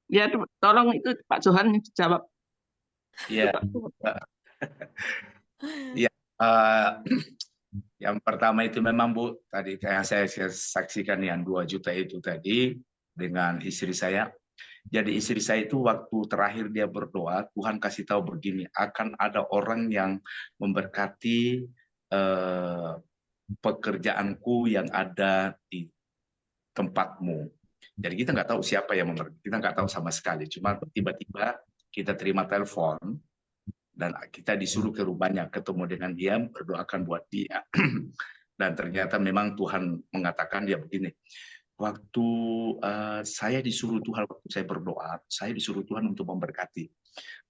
Ya tolong itu Pak Johan jawab. Ya, ya. Yang pertama itu memang Bu, tadi kayak saya saksikan yang 2 juta itu tadi dengan istri saya. Jadi istri saya itu waktu terakhir dia berdoa, Tuhan kasih tahu begini, akan ada orang yang memberkati pekerjaanku yang ada di tempatmu. Jadi kita nggak tahu siapa yang memberkati, kita nggak tahu sama sekali. Cuma tiba-tiba kita terima telepon dan kita disuruh ke rumahnya, ketemu dengan dia, berdoakan buat dia. Dan ternyata memang Tuhan mengatakan dia begini, waktu saya disuruh Tuhan, waktu saya berdoa, saya disuruh Tuhan untuk memberkati.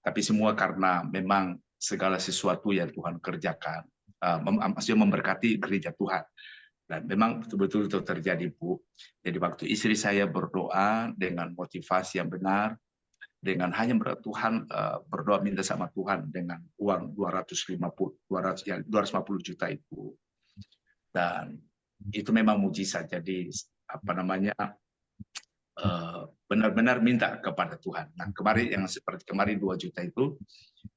Tapi semua karena memang segala sesuatu yang Tuhan kerjakan, maksudnya memberkati gereja Tuhan. Dan memang betul-betul itu terjadi, Bu. Jadi waktu istri saya berdoa dengan motivasi yang benar, dengan hanya Tuhan berdoa minta sama Tuhan dengan uang 250 juta itu. Dan itu memang mujizat. Jadi benar-benar minta kepada Tuhan. Nah, kemarin yang seperti kemarin 2 juta itu,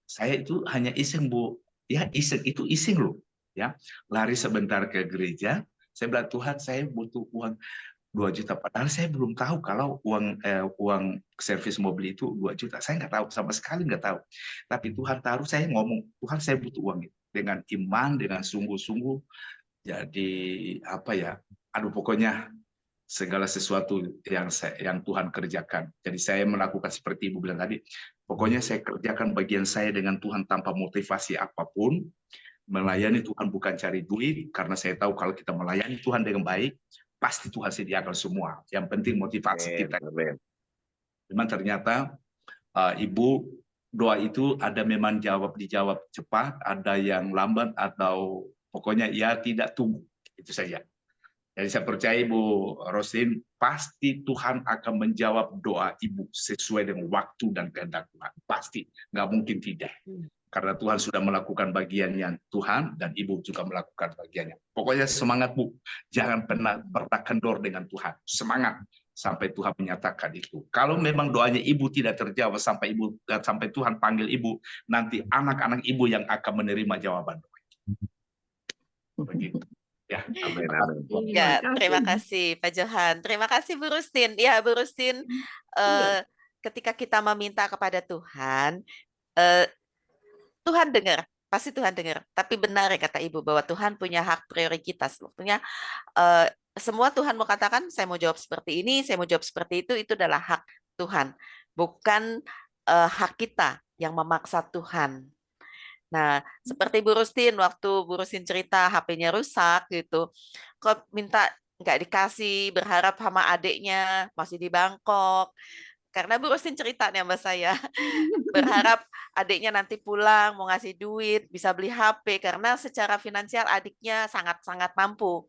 saya itu hanya iseng Bu, ya iseng loh, ya lari sebentar ke gereja. Saya bilang Tuhan, saya butuh uang 2 juta. Padahal saya belum tahu kalau uang servis mobil itu 2 juta. Saya nggak tahu, sama sekali nggak tahu. Tapi Tuhan taruh, saya ngomong, Tuhan saya butuh uang itu. Dengan iman, dengan sungguh-sungguh. Jadi pokoknya segala sesuatu yang Tuhan kerjakan. Jadi saya melakukan seperti Ibu bilang tadi, pokoknya saya kerjakan bagian saya dengan Tuhan tanpa motivasi apapun. Melayani Tuhan bukan cari duit, karena saya tahu kalau kita melayani Tuhan dengan baik, pasti Tuhan sediakan semua. Yang penting motivasi kita. Memang ternyata Ibu, doa itu ada memang dijawab cepat, ada yang lambat, atau pokoknya ya tidak tunggu. Itu saja. Jadi saya percaya Ibu Roslin, pasti Tuhan akan menjawab doa Ibu sesuai dengan waktu dan kehendak Tuhan. Pasti, nggak mungkin tidak. Karena Tuhan sudah melakukan bagiannya Tuhan, dan Ibu juga melakukan bagiannya. Pokoknya semangat Bu, jangan pernah kendor dengan Tuhan. Semangat sampai Tuhan menyatakan itu. Kalau memang doanya Ibu tidak terjawab sampai Tuhan panggil Ibu, nanti anak-anak Ibu yang akan menerima jawaban doa. Begitu. Ya, amin. Ya, terima kasih Pak Johan. Terima kasih Bu Rustin. Ya, Bu Rustin, ketika kita meminta kepada Tuhan, Tuhan dengar, pasti Tuhan dengar. Tapi benar ya kata Ibu bahwa Tuhan punya hak prioritas. Waktunya semua Tuhan mau katakan, saya mau jawab seperti ini, saya mau jawab seperti itu adalah hak Tuhan, bukan hak kita yang memaksa Tuhan. Nah, seperti Bu Rustin, waktu Bu Rustin cerita HP-nya rusak gitu, kok minta nggak dikasih, berharap sama adiknya masih di Bangkok. Karena Bu Rustin cerita nih sama saya, berharap adiknya nanti pulang mau ngasih duit, bisa beli HP, karena secara finansial adiknya sangat-sangat mampu.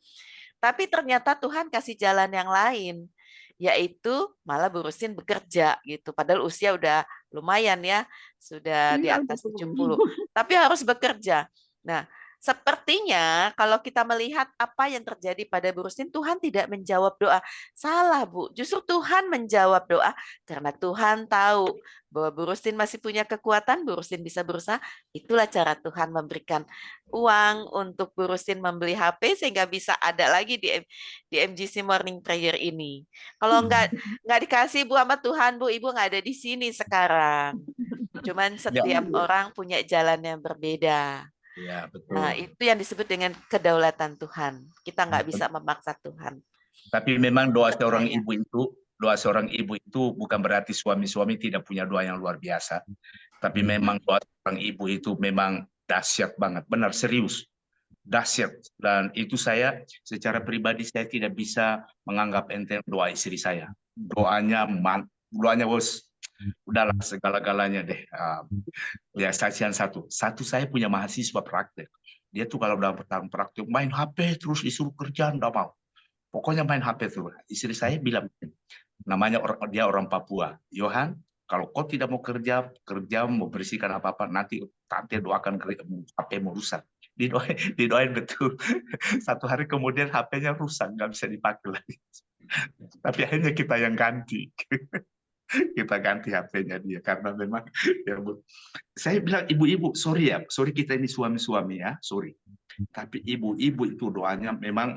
Tapi ternyata Tuhan kasih jalan yang lain, yaitu malah Bu Rustin bekerja gitu. Padahal usia udah lumayan ya, sudah di atas 70. Tapi harus bekerja. Nah, sepertinya kalau kita melihat apa yang terjadi pada Bu Rustin, Tuhan tidak menjawab doa. Salah Bu, justru Tuhan menjawab doa karena Tuhan tahu bahwa Bu Rustin masih punya kekuatan, Bu Rustin bisa berusaha. Itulah cara Tuhan memberikan uang untuk Bu Rustin membeli HP sehingga bisa ada lagi di MGC Morning Prayer ini. Kalau nggak dikasih Bu sama Tuhan, Bu, Ibu nggak ada di sini sekarang. Cuman setiap orang punya jalan yang berbeda. Ya, betul. Nah, itu yang disebut dengan kedaulatan Tuhan. Kita nggak bisa memaksa Tuhan. Tapi memang doa seorang ibu doa seorang ibu itu bukan berarti suami-suami tidak punya doa yang luar biasa. Tapi memang doa seorang ibu itu memang dahsyat banget. Benar, serius. Dahsyat. Dan itu saya secara pribadi saya tidak bisa menganggap enteng doa istri saya. Doanya bos, udahlah segala-galanya deh. Ya saksian satu saya punya mahasiswa praktek. Dia tuh kalau dalam pertama praktek main HP terus disuruh kerjaan nggak mau. Pokoknya main HP terus. Istri saya bilang, namanya dia orang Papua, Yohan, kalau kau tidak mau kerja mau bersihkan apa-apa, nanti tante doakan HP mau rusak. Didoain betul. Satu hari kemudian HP-nya rusak, nggak bisa dipakai lagi. Tapi akhirnya kita yang ganti. Kita ganti HP-nya dia karena memang ya Bu. Saya bilang ibu-ibu, sorry kita ini suami-suami ya, sorry. Tapi ibu-ibu itu doanya memang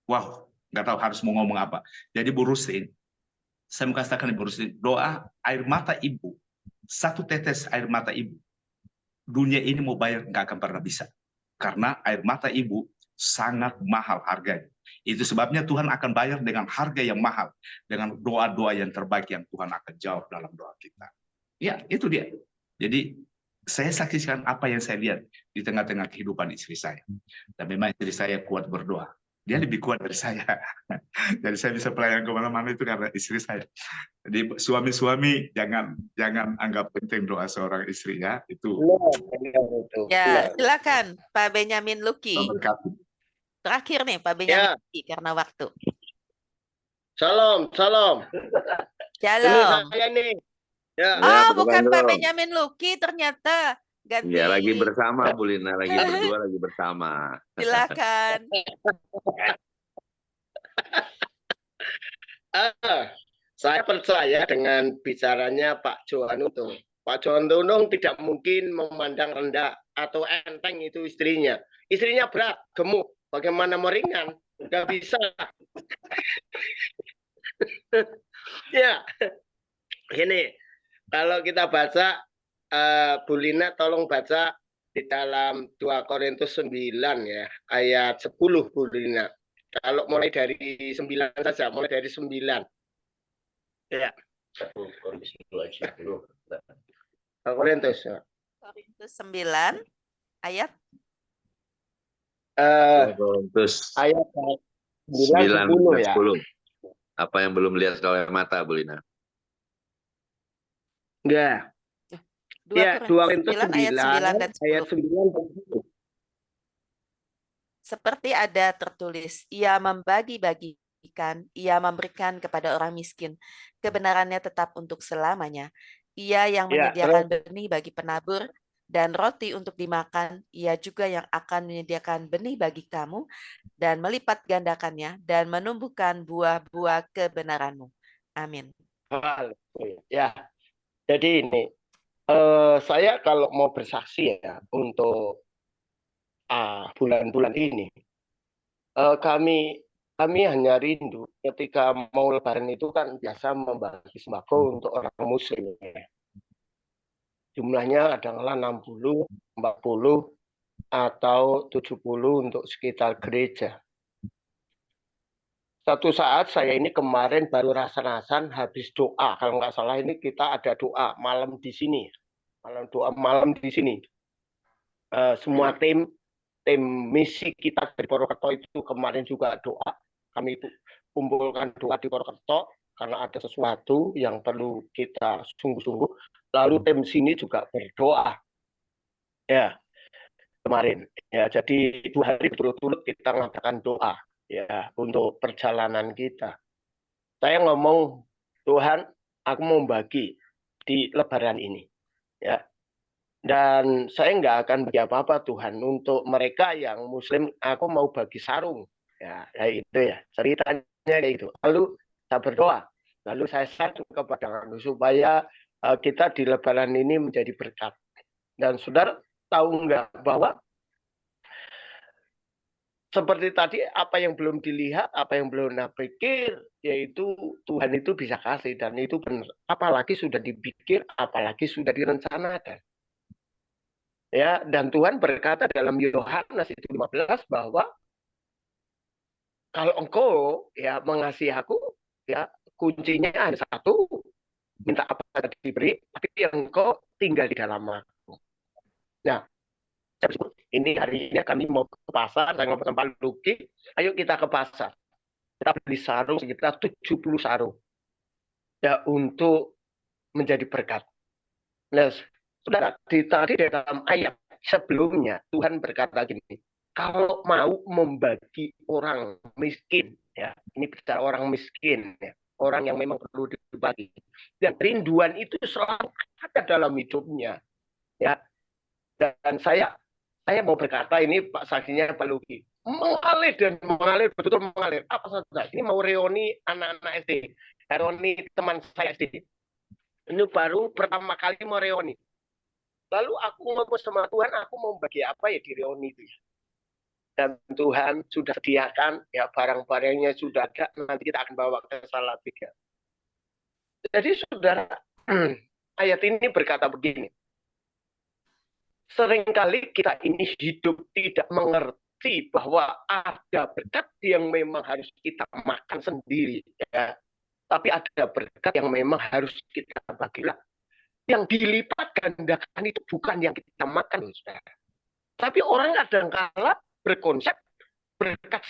wow, nggak tahu harus mau ngomong apa. Jadi Bu Rustin, saya mau katakan Bu Rustin, doa air mata ibu, satu tetes air mata ibu, dunia ini mau bayar nggak akan pernah bisa. Karena air mata ibu sangat mahal harganya. Itu sebabnya Tuhan akan bayar dengan harga yang mahal, dengan doa-doa yang terbaik yang Tuhan akan jawab dalam doa kita. Ya, itu dia. Jadi saya saksikan apa yang saya lihat di tengah-tengah kehidupan istri saya. Dan memang istri saya kuat berdoa. Dia lebih kuat dari saya. Jadi saya bisa pelayan kemana-mana itu karena istri saya. Jadi suami-suami jangan anggap penting doa seorang istri ya. Itu. Ya, silakan Pak Benyamin Luki. Memberkati. Terakhir nih Pak Benyamin Luki karena waktu. Shalom. Shalom. Saya nih. Ya. Oh, bukan Pak Benyamin Luki ternyata. Ganti. Ya, lagi bersama Bu Lina, lagi berdua lagi bersama. Silakan. Saya percaya dengan bicaranya Pak Johan Untung. Pak Johan Untung tidak mungkin memandang rendah atau enteng itu istrinya. Istrinya berat, gemuk, bagaimana mau ringan? Nggak bisa. Ya, ini kalau kita baca, Bu Lina tolong baca di dalam 2 Korintus 9 ya, ayat 10 Bu Lina. Kalau mulai dari 9 saja, mulai dari 9. Ya. Korintus 9 ayat Korintus ayat 9 10 ya. 10. Apa yang belum lihat oleh mata, Bu Lina? Enggak. 2 Korintus 9 ayat 9 dan 10. Ayat 9 dan 10. Seperti ada tertulis, ia membagi-bagikan, ia memberikan kepada orang miskin. Kebenarannya tetap untuk selamanya. Ia yang menyediakan benih bagi penabur dan roti untuk dimakan. Ia juga yang akan menyediakan benih bagi kamu dan melipat gandakannya dan menumbuhkan buah-buah kebenaranmu. Amin. Ya, jadi ini saya kalau mau bersaksi ya untuk bulan-bulan ini, kami hanya rindu ketika mau Lebaran itu kan biasa membagi sembako untuk orang Muslim. Jumlahnya adalah 60, 40, atau 70 untuk sekitar gereja. Satu saat saya ini kemarin baru rasan-rasan habis doa. Kalau nggak salah ini kita ada doa malam di sini. Malam di sini. Semua tim misi kita dari Purwokerto itu kemarin juga doa. Kami itu kumpulkan doa di Purwokerto karena ada sesuatu yang perlu kita sungguh-sungguh. Lalu tim sini juga berdoa. Ya, kemarin. Ya, jadi 2 hari berturut-turut kita mengatakan doa ya untuk perjalanan kita. Saya ngomong, Tuhan, aku mau bagi di Lebaran ini. Ya. Dan saya nggak akan bagi apa-apa Tuhan. Untuk mereka yang Muslim, aku mau bagi sarung. Ya, itu ya. Ceritanya kayak itu. Lalu saya berdoa. Lalu saya satu kepada Anda supaya kita di Lebaran ini menjadi berkat. Dan saudara tahu nggak bahwa seperti tadi apa yang belum dilihat, apa yang belum pikir, yaitu Tuhan itu bisa kasih dan itu benar. Apalagi sudah dipikir, apalagi sudah direncanakan. Ya, dan Tuhan berkata dalam Yohanes 15 bahwa kalau engkau ya mengasihi aku, ya kuncinya ada satu, minta apa saja diberi, tapi engkau tinggal di dalam aku. Nah, ini hari ini kami mau ke pasar, saya ngomong sama Pak Luki, ayo kita ke pasar. Kita beli sarung sekitar 70 sarung. Ya, untuk menjadi berkat. Nah, saudara, tadi dalam ayat sebelumnya, Tuhan berkata gini, kalau mau membagi orang miskin, ya, ini bicara orang miskin, ya, orang yang memang perlu dibagi. Dan rinduan itu selalu ada dalam hidupnya. Ya. Dan saya mau berkata ini Pak saksinya Pak Luki, mengalir dan mengalir, betul-betul mengalir. Apa saja? Ini mau reuni anak-anak SD, reuni teman saya SD. Ini baru pertama kali mau reuni. Lalu aku ngomong sama Tuhan, aku mau bagi apa ya di reuni itu. Dan Tuhan sudah sediakan, ya barang-barangnya sudah ada, nanti kita akan bawa ke Salatiga. Jadi saudara, ayat ini berkata begini, seringkali kita ini hidup tidak mengerti bahwa ada berkat yang memang harus kita makan sendiri, ya. Tapi ada berkat yang memang harus kita bagilah. Yang dilipat gandakan itu bukan yang kita makan, saudara. Tapi orang kadang-kala berkonsep berkat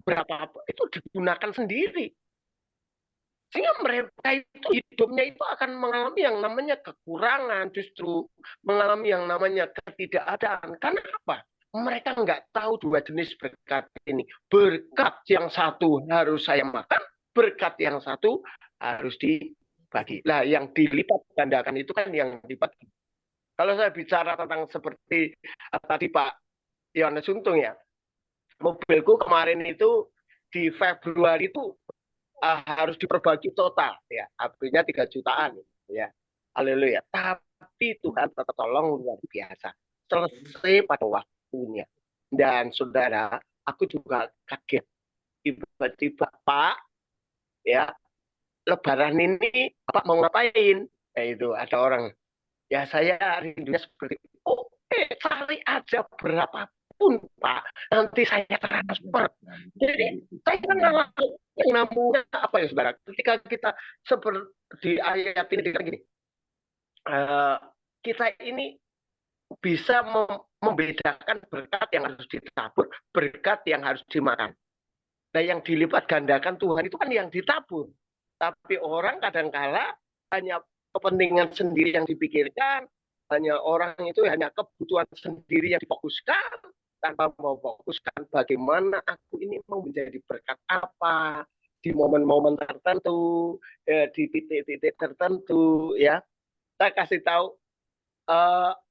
berapa itu digunakan sendiri. Sehingga mereka itu hidupnya itu akan mengalami yang namanya kekurangan, justru mengalami yang namanya ketidakadaan. Karena apa? Mereka nggak tahu dua jenis berkat ini. Berkat yang satu harus saya makan, berkat yang satu harus dibagi. Nah, yang dilipat gandakan itu kan yang dibagi. Kalau saya bicara tentang seperti tadi Pak Yohanes Untung ya, mobilku kemarin itu di Februari itu harus diperbagi total ya, artinya 3 jutaan ya. Haleluya. Tapi Tuhan tetap tolong luar biasa. Selesai pada waktunya. Dan saudara, aku juga kaget. Tiba-tiba Pak, ya, Lebaran ini Bapak mau ngapain? Ya itu ada orang. Ya saya rindunya seperti oke, cari aja berapapun Pak, nanti saya transfer. Jadi saya kan yang namanya apa ya saudara? Ketika kita seperti ayat ini gini, kita ini bisa membedakan berkat yang harus ditabur, berkat yang harus dimakan. Nah, yang dilipat gandakan Tuhan itu kan yang ditabur. Tapi orang kadang-kala hanya kepentingan sendiri yang dipikirkan, hanya orang itu hanya kebutuhan sendiri yang difokuskan, tanpa memfokuskan bagaimana aku ini mau menjadi berkat apa di momen-momen tertentu, di titik-titik tertentu, ya. Saya kasih tahu,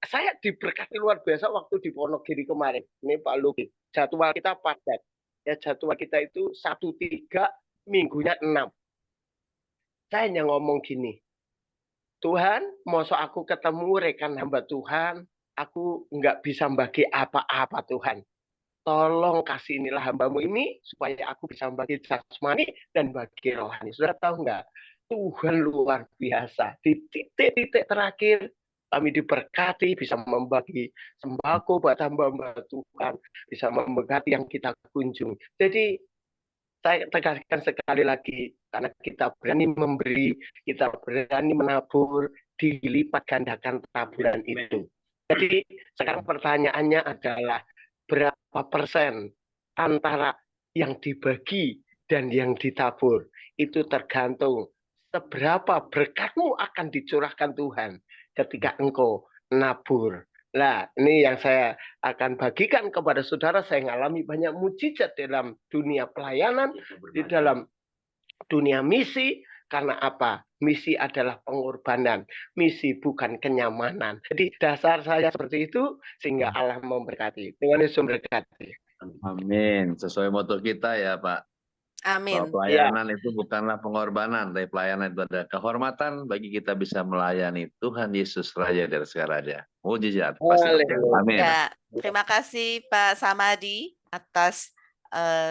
saya diberkati luar biasa waktu di Wonogiri kemarin. Ini Pak Luki, jadwal kita padat. Ya, jadwal kita itu 1-3, minggunya 6. Saya hanya ngomong gini, Tuhan, masa aku ketemu rekan hamba Tuhan, aku nggak bisa bagi apa-apa Tuhan. Tolong kasih inilah hambamu ini, supaya aku bisa bagi jasmani dan bagi rohani. Sudah tahu nggak? Tuhan luar biasa. Di titik-titik terakhir, kami diberkati, bisa membagi sembako buat hamba-hamba Tuhan, bisa memberkati yang kita kunjungi. Jadi, saya tegaskan sekali lagi, karena kita berani memberi, kita berani menabur, dilipat gandakan taburan itu. Jadi sekarang pertanyaannya adalah berapa persen antara yang dibagi dan yang ditabur? Itu tergantung seberapa berkatmu akan dicurahkan Tuhan ketika engkau nabur. Nah, ini yang saya akan bagikan kepada saudara. Saya mengalami banyak mujizat dalam dunia pelayanan, di dalam dunia misi. Karena apa? Misi adalah pengorbanan. Misi bukan kenyamanan. Jadi dasar saya seperti itu, sehingga Allah memberkati. Tuhan Yesus memberkati. Amin. Sesuai moto kita ya Pak. Amin. Bahwa pelayanan itu bukanlah pengorbanan, tapi pelayanan itu ada kehormatan bagi kita bisa melayani Tuhan Yesus Raja dari segala raja. Mujizat. Amin. Ya, terima kasih Pak Samadi atas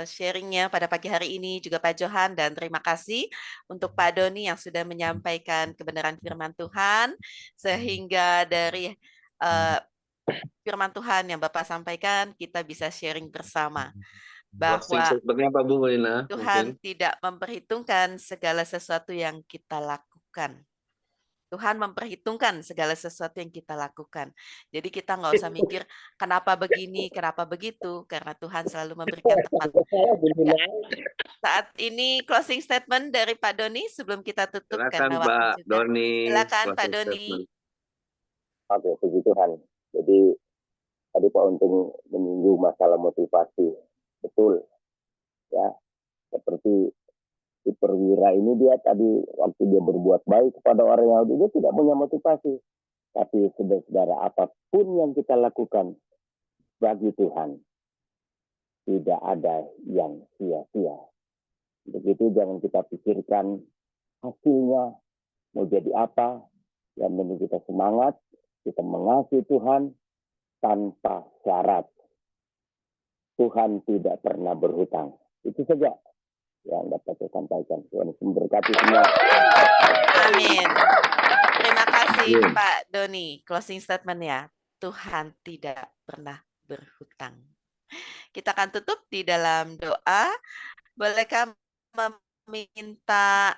sharingnya pada pagi hari ini, juga Pak Johan, dan terima kasih untuk Pak Doni yang sudah menyampaikan kebenaran firman Tuhan, sehingga dari firman Tuhan yang Bapak sampaikan kita bisa sharing bersama. Closing bahwa statement-nya apa Bu Lina? Tuhan Mungkin. tidak memperhitungkan segala sesuatu yang kita lakukan. Tuhan memperhitungkan segala sesuatu yang kita lakukan. Jadi kita nggak usah mikir kenapa begini, kenapa begitu, karena Tuhan selalu memberikan tepat. Ya, saat ini closing statement dari Pak Doni sebelum kita tutup Silakan karena waktu Pak juga. Doni. Silakan Pak closing Doni. statement. Oke, puji Tuhan. Jadi tadi Pak Untung menyinggung masalah motivasi. Betul. Ya, seperti si perwira ini dia tadi waktu dia berbuat baik kepada orang Yahudi dia tidak punya motivasi. Tapi saudara-saudara, apapun yang kita lakukan bagi Tuhan tidak ada yang sia-sia. Begitu jangan kita pikirkan hasilnya mau jadi apa. Yang penting kita semangat, kita mengasihi Tuhan tanpa syarat. Tuhan tidak pernah berhutang. Itu saja yang dapat saya sampaikan. Tuhan memberkati semua. Amin. Terima kasih Pak Doni. Closing statement ya. Tuhan tidak pernah berhutang. Kita akan tutup di dalam doa. Bolehkah meminta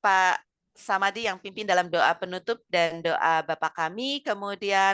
Pak Samadi yang pimpin dalam doa penutup dan doa Bapa Kami, kemudian